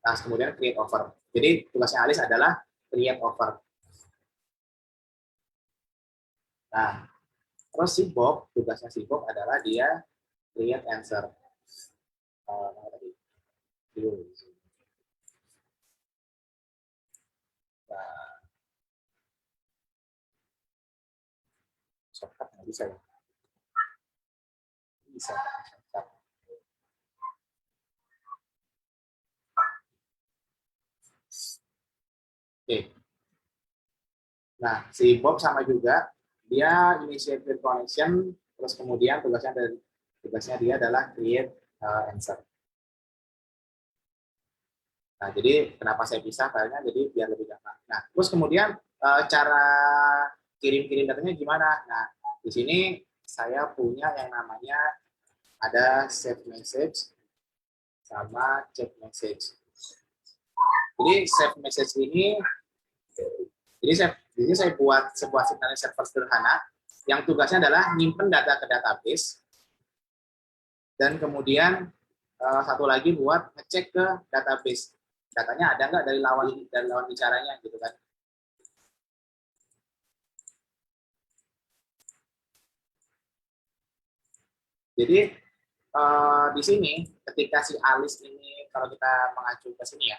Nah, kemudian create offer. Jadi tugasnya Alis adalah create offer. Nah, terus si Bob, tugasnya si Bob adalah dia create answer. Nah, shortcut nggak bisa ya? Bisa. Oke. Nah, si Bob sama juga, dia initiate connection, terus kemudian tugasnya dia adalah create answer. Nah, jadi kenapa saya pisah filenya? Jadi biar lebih gampang. Nah, terus kemudian cara kirim datanya gimana? Nah, di sini saya punya yang namanya ada save message sama check message. Jadi save message ini, jadi saya buat sebuah signal server sederhana yang tugasnya adalah nyimpen data ke database dan kemudian satu lagi buat ngecek ke database datanya ada nggak dari lawan bicaranya gitu kan. Jadi di sini ketika si Alis ini kalau kita mengacu ke sini ya,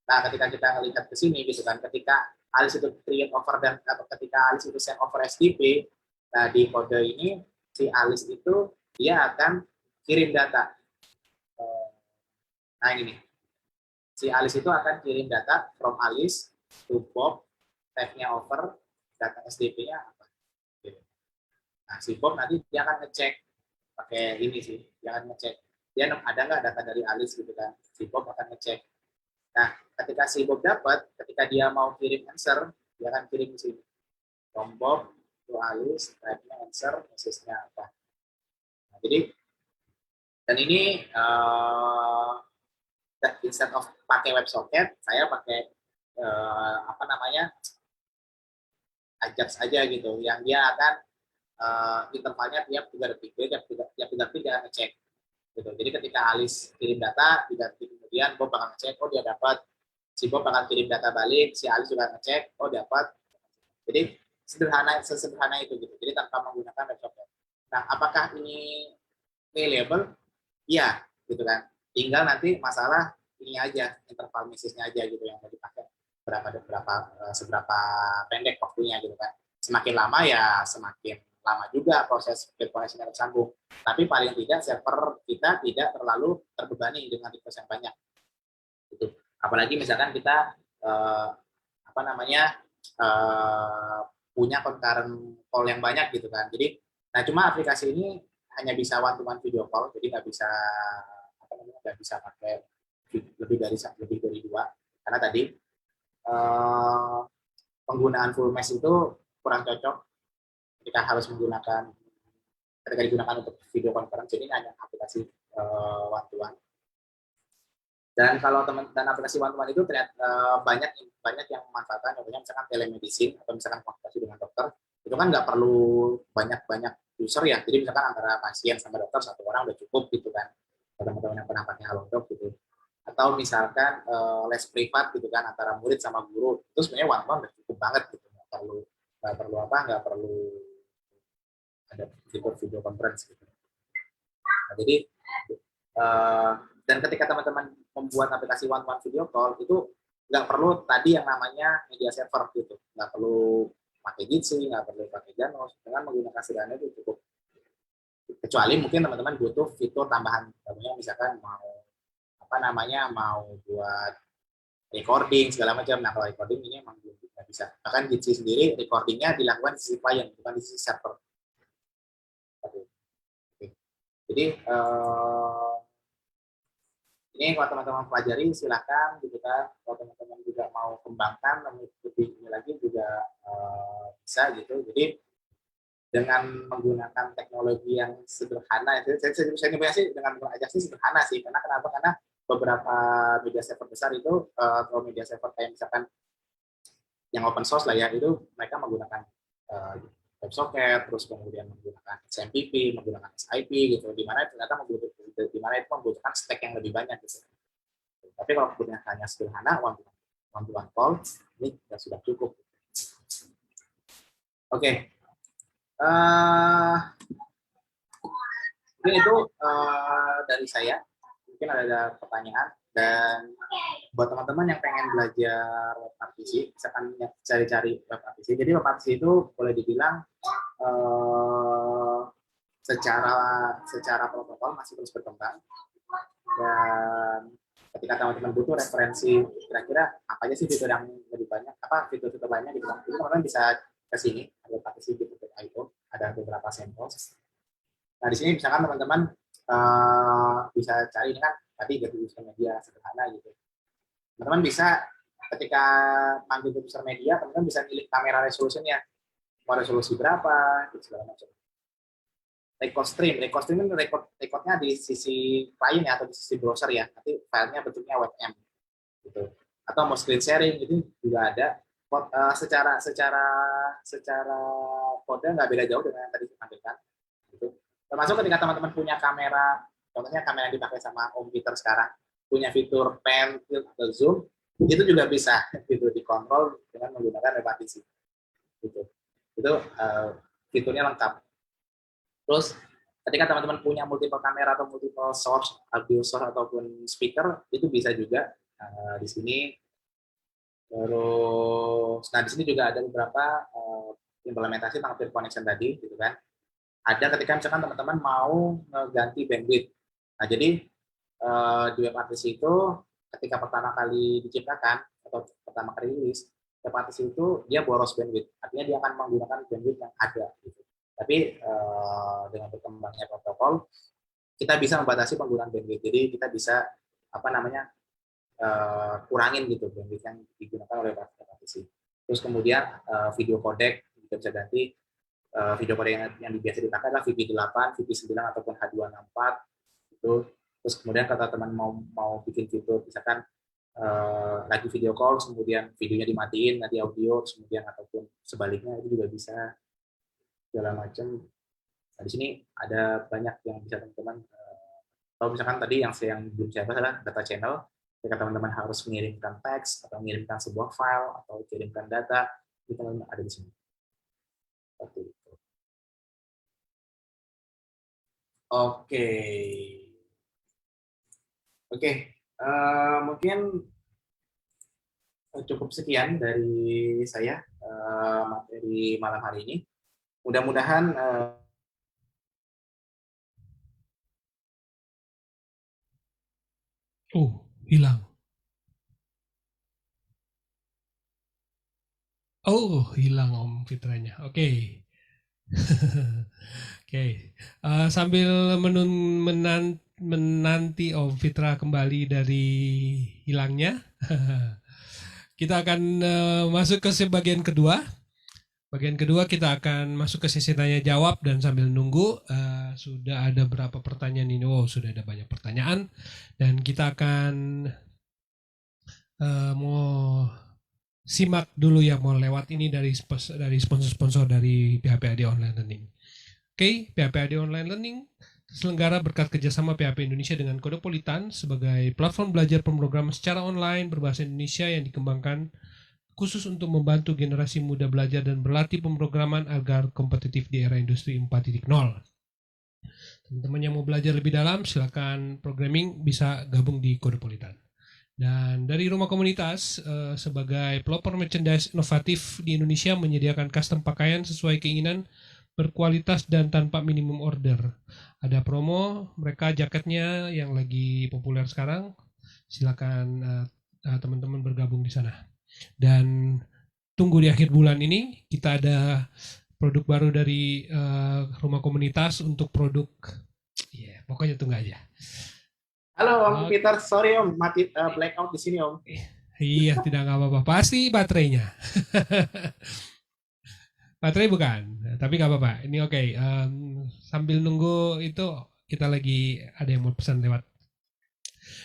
nah ketika kita melihat ke sini gitu kan, ketika Alis itu create over dan atau ketika Alis itu send over SDP, nah di kode ini si Alis itu dia akan kirim data. Nah ini nih, si Alis itu akan kirim data from Alis to Bob, type-nya over, data SDP-nya apa. Nah si Bob nanti dia akan ngecek pakai ini sih, dia akan ngecek dia ada nggak data dari Alis gitu kan, si Bob akan ngecek. Nah ketika si Bob dapat, ketika dia mau kirim answer, dia akan kirim di sini from Bob to Alis, type-nya answer, message-nya apa. Nah, jadi dan ini instead of pakai WebSocket, saya pakai apa namanya Ajax aja gitu, yang dia akan intervalnya tiap 3 detik, tiap 3 detik dia ngecek gitu. Jadi ketika Alis kirim data, 3 detik kemudian Bob bakal ngecek, oh dia dapat. Si Bob bakal kirim data balik, si Alis juga ngecek, oh dapat. Jadi sesederhana itu gitu. Jadi tanpa menggunakan WebSocket. Nah, apakah ini reliable? Iya, gitu kan. Tinggal nanti masalah ini aja, interval message-nya aja gitu yang mau dipakai seberapa pendek waktunya gitu kan. Semakin lama ya semakin lama juga proses virtualisasi tersambung. Tapi paling tidak server kita tidak terlalu terbebani dengan request yang banyak. Gitu. Apalagi misalkan kita apa namanya punya concurrent call yang banyak gitu kan. Jadi, nah cuma aplikasi ini hanya bisa one to one video call, jadi nggak bisa nggak bisa pakai lebih dari 2 karena tadi penggunaan full mesh itu kurang cocok ketika harus menggunakan ketika digunakan untuk video conference. Jadi hanya aplikasi one to one. Dan kalau aplikasi one to one itu ternyata banyak yang memanfaatkan, contohnya misalkan telemedicine atau misalkan konsultasi dengan dokter, itu kan nggak perlu banyak user ya. Jadi misalkan antara pasien sama dokter satu orang udah cukup gitu kan. Teman-teman yang pernah pakai Halodoc gitu. Atau misalkan les privat gitu kan antara murid sama guru, itu sebenarnya one to one udah cukup banget gitu. Nggak perlu ada video conference gitu. Nah, jadi dan ketika teman-teman membuat aplikasi one one video call itu nggak perlu tadi yang namanya media server gitu, nggak perlu pakai Jitsi, nggak perlu pakai Janos, dengan menggunakan Sirana itu cukup. Kecuali mungkin teman-teman butuh fitur tambahan, misalkan mau buat recording segala macam. Nah kalau recording ini memang belum bisa. Bahkan Jitsi sendiri recordingnya dilakukan di sisi client, bukan di sisi server. Jadi ini kalau teman-teman pelajari silakan gitu kan. Kalau teman-teman juga mau kembangkan mengikuti ini lagi juga bisa gitu. Jadi dengan menggunakan teknologi yang sederhana itu saya nyebutnya sih dengan mengajak sih sederhana sih. Karena kenapa? Karena beberapa media server besar itu atau media server kayak misalkan yang open source lah ya, itu mereka menggunakan WebSocket, terus kemudian menggunakan XMPP, menggunakan SIP gitu, di mana ternyata membutuhkan stack yang lebih banyak gitu. Tapi kalau kemudian hanya sederhana one to one call, ini sudah cukup. Oke. Mungkin itu dari saya. Mungkin ada pertanyaan. Dan buat teman-teman yang pengen belajar WebRTC, misalkan cari-cari WebRTC. Jadi WebRTC itu boleh dibilang secara protokol masih terus berkembang. Dan ketika teman-teman butuh referensi kira-kira apa aja sih fitur yang lebih banyak, apa fitur-fitur lainnya gitu, teman-teman bisa ke sini, ada WebRTC.io, ada beberapa sampel. Nah di sini misalkan teman-teman bisa cari, ini kan tadi user media sederhana gitu. Teman-teman bisa ketika manggil user media, teman-teman bisa pilih kamera resolusinya, mau resolusi berapa, gitu, segala macam. Record stream recordnya di sisi klien ya, atau di sisi browser ya, nanti filenya bentuknya WebM gitu. Atau mau screen sharing itu juga ada. Secara kode nggak beda jauh dengan yang tadi disampaikan gitu. Termasuk ketika teman-teman punya kamera, contohnya kamera yang dipakai sama Om Peter sekarang, punya fitur pan, tilt, zoom, itu juga bisa gitu dikontrol dengan menggunakan WebRTC. Gitu. Itu fiturnya lengkap. Terus ketika teman-teman punya multiple kamera atau multiple source, audio source ataupun speaker, itu bisa juga di sini. Terus, nah di sini juga ada beberapa implementasi tentang peer connection tadi, gitu kan. Ada ketika misalkan teman-teman mau ganti bandwidth. Nah, jadi di WebRTC itu ketika pertama kali diciptakan atau pertama kali rilis, WebRTC itu dia boros bandwidth. Artinya dia akan menggunakan bandwidth yang ada. Gitu. Tapi dengan berkembangnya protokol, kita bisa membatasi penggunaan bandwidth. Jadi kita bisa kurangin gitu bandwidth yang digunakan oleh WebRTC. Terus kemudian video codec kita bisa ganti. Video codec yang biasa dipakai adalah VP8, VP9 ataupun H264 itu. Terus kemudian kata teman mau bikin fitur misalkan lagi video call, kemudian videonya dimatiin, nanti audio, kemudian ataupun sebaliknya itu juga bisa, segala macam. Nah, di sini ada banyak yang bisa teman-teman. Kalau misalkan tadi yang belum saya bahas adalah data channel, ketika teman-teman harus mengirimkan teks atau mengirimkan sebuah file atau kirimkan data, itu teman-teman ada di sini. Seperti itu. Oke. Mungkin cukup sekian dari saya materi malam hari ini. Mudah-mudahan hilang. Hilang Om Fitranya. Oke. Oke. Sambil menanti Om Fitra kembali dari hilangnya. Kita akan masuk ke bagian kedua. Bagian kedua kita akan masuk ke sesi tanya jawab, dan sambil nunggu sudah ada berapa pertanyaan ini. Oh, sudah ada banyak pertanyaan, dan kita akan mau simak dulu ya, mau lewat ini dari sponsor-sponsor dari PHP AD Online Learning. Oke, PHP AD Online Learning terselenggara berkat kerjasama PHP Indonesia dengan Kodepolitan sebagai platform belajar pemrograman secara online berbahasa Indonesia yang dikembangkan khusus untuk membantu generasi muda belajar dan berlatih pemrograman agar kompetitif di era industri 4.0. Teman-teman yang mau belajar lebih dalam, silakan programming bisa gabung di Kodepolitan. Dan dari Rumah Komunitas, sebagai pelopor merchandise inovatif di Indonesia, menyediakan custom pakaian sesuai keinginan, berkualitas dan tanpa minimum order. Ada promo, mereka jaketnya yang lagi populer sekarang, silakan teman-teman bergabung di sana. Dan tunggu di akhir bulan ini kita ada produk baru dari Rumah Komunitas untuk produk, pokoknya tunggu aja. Halo Om Peter, sorry Om, mati blackout di sini Om. Iya, tidak apa-apa, pasti baterainya. Baterai bukan, tapi nggak apa-apa. Ini oke. Sambil nunggu itu kita lagi ada yang mau pesan lewat.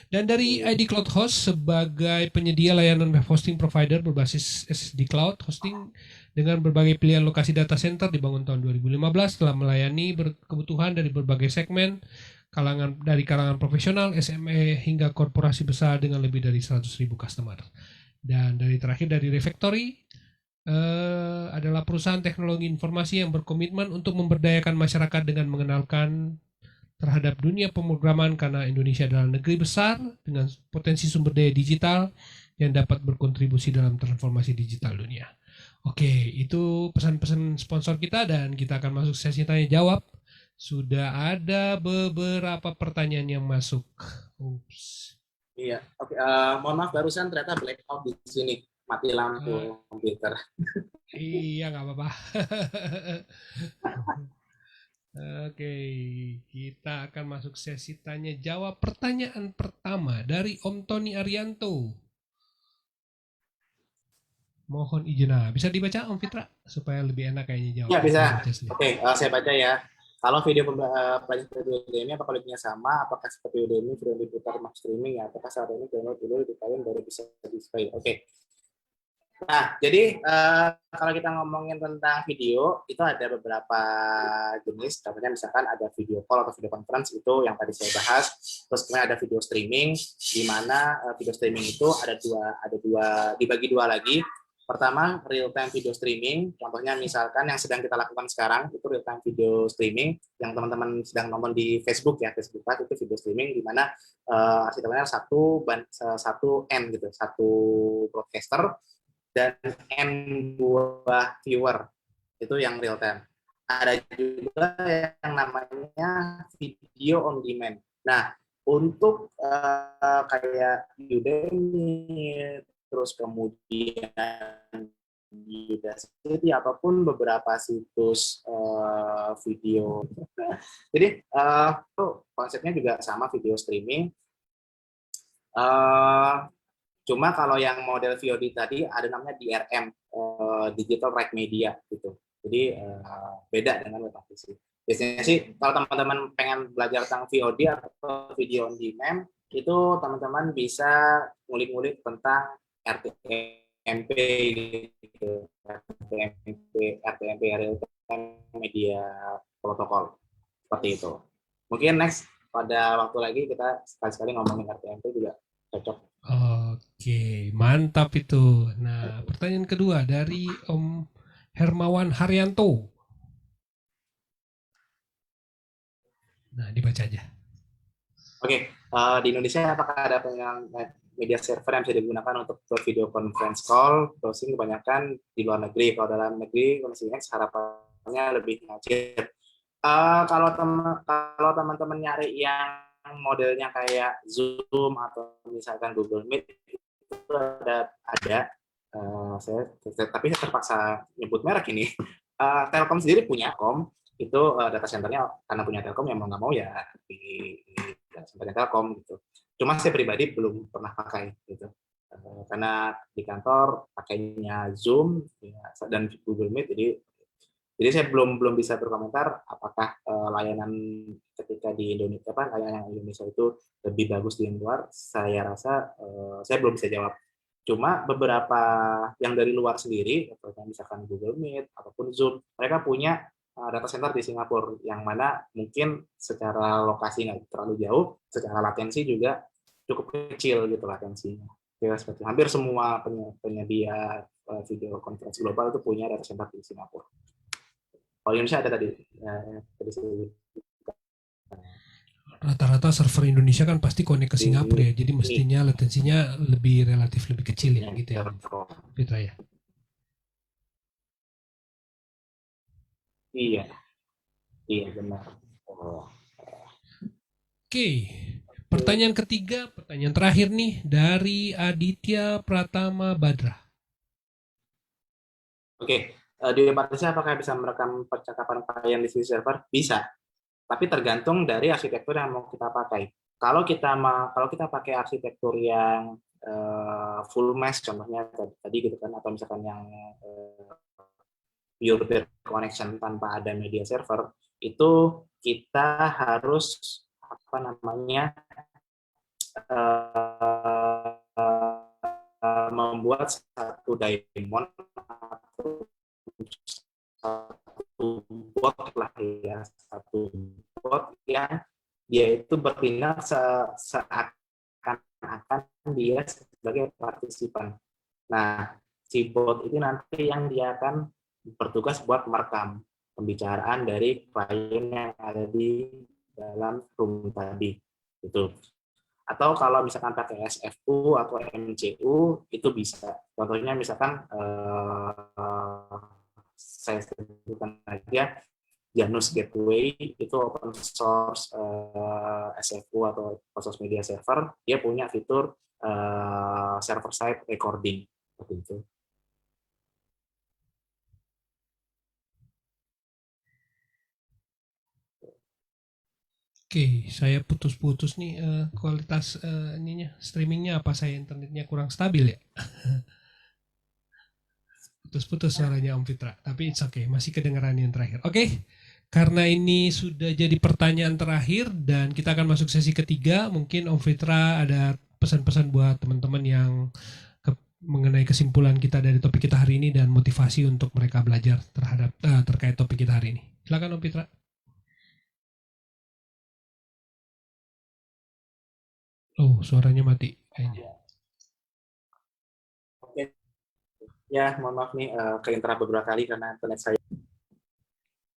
Dan dari ID Cloud Host sebagai penyedia layanan web hosting provider berbasis SSD Cloud Hosting dengan berbagai pilihan lokasi data center dibangun tahun 2015, telah melayani kebutuhan dari berbagai segmen, dari kalangan profesional, SME hingga korporasi besar dengan lebih dari 100.000 customer. Dan terakhir dari Refactory adalah perusahaan teknologi informasi yang berkomitmen untuk memberdayakan masyarakat dengan mengenalkan terhadap dunia pemrograman, karena Indonesia adalah negeri besar dengan potensi sumber daya digital yang dapat berkontribusi dalam transformasi digital dunia. Oke, itu pesan-pesan sponsor kita, dan kita akan masuk sesi tanya jawab. Sudah ada beberapa pertanyaan yang masuk. Ups. Iya, oke. Mohon maaf, barusan ternyata blackout di sini, mati lampu komputer. Iya, nggak apa-apa. Oke, kita akan masuk sesi tanya jawab. Pertanyaan pertama dari Om Tony Arianto. Mohon izin, bisa dibaca Om Fitra supaya lebih enak kayaknya jawab. Ya bisa. Oke, saya baca ya. Kalau video pelajaran seperti Udemy, apakah linknya sama? Apakah seperti Udemy, video diputar max streaming ya? Apakah saat ini download dulu di kalian baru bisa display? Oke. Nah, jadi kalau kita ngomongin tentang video, itu ada beberapa jenis. Contohnya misalkan ada video call atau video conference, itu yang tadi saya bahas. Terus kemudian ada video streaming, di mana video streaming itu ada dua, dibagi dua lagi. Pertama, real time video streaming. Contohnya misalkan yang sedang kita lakukan sekarang itu real time video streaming yang teman-teman sedang nonton di Facebook ya, Facebook Live itu video streaming di mana arsitekturnya satu N gitu, satu broadcaster dan N buah viewer, itu yang real time. Ada juga yang namanya video on demand. Nah, untuk kayak Udemy, terus kemudian Udacity, ataupun beberapa situs video. Jadi konsepnya juga sama, video streaming. Cuma kalau yang model VOD tadi ada namanya DRM, Digital Right Media gitu. Jadi beda dengan web application. Biasanya sih kalau teman-teman pengen belajar tentang VOD atau video on demand, itu teman-teman bisa ngulik-ngulik tentang RTMP gitu. RTMP Real Time Media Protocol. Seperti itu. Mungkin next pada waktu lagi kita sekali-sekali ngomongin RTMP juga cocok. Oke, mantap itu. Nah, pertanyaan kedua dari Om Hermawan Haryanto. Nah, dibaca aja. Oke, di Indonesia apakah ada media server yang bisa digunakan untuk video conference call? Browsing kebanyakan di luar negeri. Kalau dalam negeri, masih harapannya lebih ngacir. Kalau teman-teman nyari yang modelnya kayak Zoom atau misalkan Google Meet, itu ada tapi saya terpaksa nyebut merek ini. Telkom sendiri punya itu data centernya, karena punya Telkom yang mau nggak mau ya di data centernya Telkom gitu. Cuma saya pribadi belum pernah pakai gitu. Karena di kantor pakainya Zoom ya, dan Google Meet, jadi saya belum bisa berkomentar apakah layanan ketika di Indonesia, layanan Indonesia itu lebih bagus di luar. Saya rasa saya belum bisa jawab. Cuma beberapa yang dari luar sendiri, atau misalkan Google Meet ataupun Zoom, mereka punya data center di Singapura, yang mana mungkin secara lokasi nggak terlalu jauh, secara latensi juga cukup kecil gitu latensinya. Ya, seperti hampir semua penyedia video conference global itu punya data center di Singapura. Kalau Indonesia ada tadi, tadi Rata-rata server Indonesia kan pasti connect ke Singapura ya, jadi mestinya latensinya relatif lebih kecil ya, gitu ya, Fitra ya. Iya, iya benar. Oke, pertanyaan ketiga, pertanyaan terakhir nih dari Aditya Pratama Badra. Oke, di Partisi apakah bisa merekam percakapan klien di sisi server? Bisa, tapi tergantung dari arsitektur yang mau kita pakai. Kalau kita pakai arsitektur yang full mesh contohnya tadi gitu kan, atau misalkan yang pure bare connection tanpa ada media server, itu kita harus membuat satu daemon atau satu bot lah ya, satu bot yang dia itu bertindak seakan-akan dia sebagai partisipan. Nah, si bot itu nanti yang dia akan bertugas buat merekam pembicaraan dari klien yang ada di dalam room tadi. Itu. Atau kalau misalkan pakai SFU atau MCU itu bisa. Contohnya misalkan saya sebutkan aja Janus Gateway, itu open source SFU atau open source media server, dia punya fitur server side recording seperti itu. Oke, saya putus-putus nih kualitas streamingnya, apa saya internetnya kurang stabil ya? Putus-putus suaranya Om Fitra, tapi it's okay, masih kedengaran yang terakhir. Oke, karena ini sudah jadi pertanyaan terakhir dan kita akan masuk sesi ketiga, mungkin Om Fitra ada pesan-pesan buat teman-teman yang mengenai kesimpulan kita dari topik kita hari ini dan motivasi untuk mereka belajar terkait topik kita hari ini. Silakan Om Fitra. Oh, suaranya mati kayaknya. Oke. Ya, mohon maaf nih keinterrupt beberapa kali karena internet saya.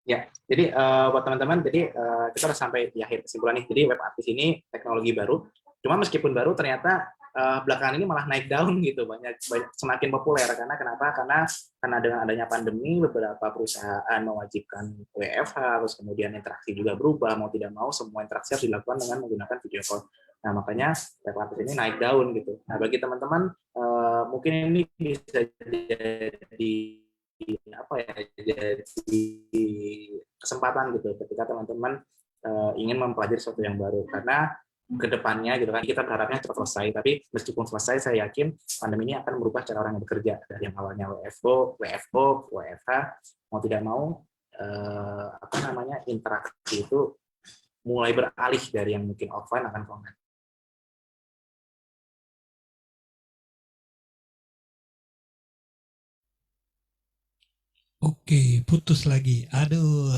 Ya, jadi buat teman-teman, jadi kita udah sampai di akhir kesimpulan nih. Jadi web artist ini teknologi baru. Cuma meskipun baru, ternyata belakangan ini malah naik daun gitu, banyak semakin populer. Karena kenapa? Karena dengan adanya pandemi, beberapa perusahaan mewajibkan WFH, terus kemudian interaksi juga berubah, mau tidak mau semua interaksi harus dilakukan dengan menggunakan video call. Nah, makanya web artist ini naik daun gitu. Nah, bagi teman-teman mungkin ini bisa jadi jadi kesempatan gitu ketika teman-teman ingin mempelajari sesuatu yang baru, karena kedepannya gitu kan kita berharapnya cepat selesai, tapi meskipun selesai saya yakin pandemi ini akan merubah cara orang yang bekerja dari yang awalnya WFH, mau tidak mau interaksi itu mulai beralih dari yang mungkin offline akan ke online. Oke, putus lagi. Aduh,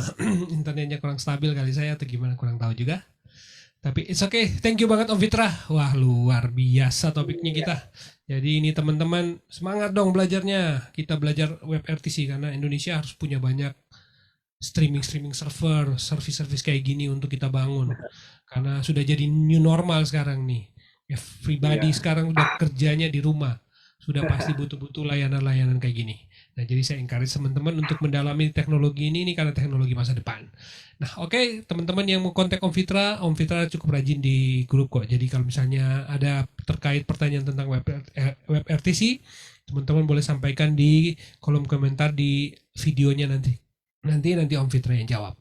internetnya kurang stabil kali saya atau gimana, kurang tahu juga. Tapi it's okay, thank you banget Om Fitra. Wah, luar biasa topiknya kita. Jadi ini teman-teman semangat dong belajarnya. Kita belajar web RTC karena Indonesia harus punya banyak streaming server, service kayak gini untuk kita bangun. Karena sudah jadi new normal sekarang nih. Everybody sekarang udah kerjanya di rumah. Sudah pasti butuh layanan-layanan kayak gini. Nah, jadi saya encourage teman-teman untuk mendalami teknologi ini karena teknologi masa depan. Nah, oke, teman-teman yang mau kontak Om Fitra cukup rajin di grup kok. Jadi kalau misalnya ada terkait pertanyaan tentang web RTC, teman-teman boleh sampaikan di kolom komentar di videonya nanti. Nanti Om Fitra yang jawab.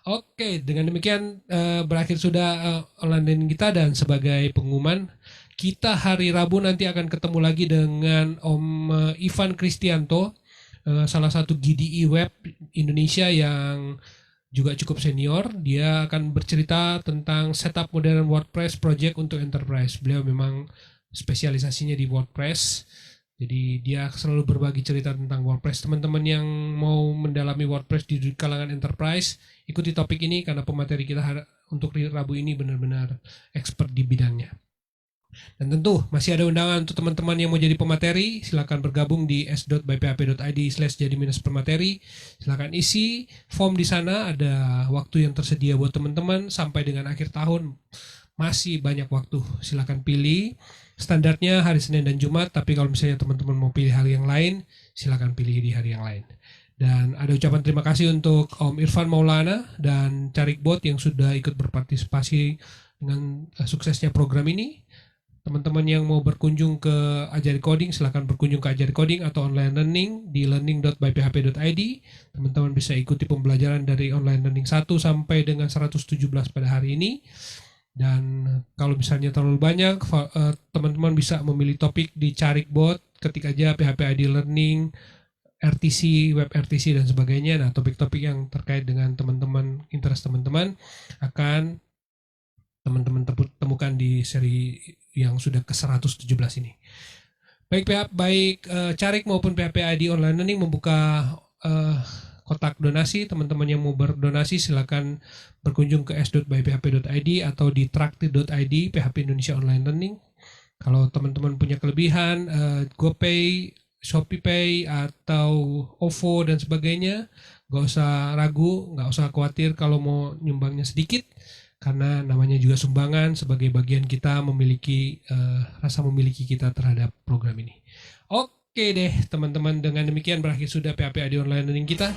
Oke, dengan demikian berakhir sudah online kita, dan sebagai pengumuman kita hari Rabu nanti akan ketemu lagi dengan Om Ivan Kristianto, salah satu GDI Web Indonesia yang juga cukup senior. Dia akan bercerita tentang setup modern WordPress project untuk enterprise. Beliau memang spesialisasinya di WordPress. Jadi dia selalu berbagi cerita tentang WordPress. Teman-teman yang mau mendalami WordPress di kalangan enterprise, ikuti topik ini karena pemateri kita untuk Rabu ini benar-benar expert di bidangnya. Dan tentu masih ada undangan untuk teman-teman yang mau jadi pemateri. Silakan bergabung di s.byphp.id/jadi-pemateri. Silakan isi form di sana. Ada waktu yang tersedia buat teman-teman sampai dengan akhir tahun. Masih banyak waktu. Silakan pilih. Standarnya hari Senin dan Jumat, tapi kalau misalnya teman-teman mau pilih hari yang lain, silakan pilih di hari yang lain. Dan ada ucapan terima kasih untuk Om Irfan Maulana dan Carikbot yang sudah ikut berpartisipasi dengan suksesnya program ini. Teman-teman yang mau berkunjung ke Ajari Coding, silakan berkunjung ke Ajari Coding atau online learning di learning.byphp.id. Teman-teman bisa ikuti pembelajaran dari online learning 1 sampai dengan 117 pada hari ini. Dan kalau misalnya terlalu banyak, teman-teman bisa memilih topik di Carikbot, ketik aja PHP ID Learning, RTC, Web RTC, dan sebagainya. Nah, topik-topik yang terkait dengan teman-teman, interest teman-teman, akan teman-teman temukan di seri yang sudah ke-117 ini. Baik Carik maupun PHP ID Online Learning membuka kotak donasi. Teman-teman yang mau berdonasi silakan berkunjung ke s.byphp.id atau di traktir.id PHP Indonesia Online Learning. Kalau teman-teman punya kelebihan GoPay, ShopeePay atau OVO dan sebagainya, nggak usah ragu, nggak usah khawatir kalau mau nyumbangnya sedikit, karena namanya juga sumbangan sebagai bagian kita memiliki rasa memiliki kita terhadap program ini. Oke deh teman-teman, dengan demikian berakhir sudah PHP ID Online Learning kita.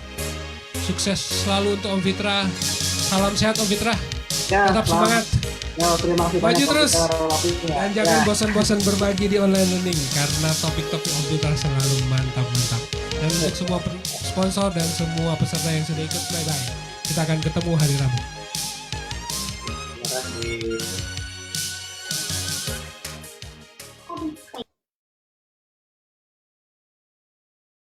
Sukses selalu untuk Om Fitra. Salam sehat Om Fitra. Ya, tetap semangat. Ya, terima kasih maju banyak, terus. Dan jangan ya. bosan-bosan berbagi di online learning karena topik-topik Om Fitra selalu mantap-mantap. Dan untuk semua sponsor dan semua peserta yang sudah ikut, bye-bye. Kita akan ketemu hari Rabu. Terima kasih.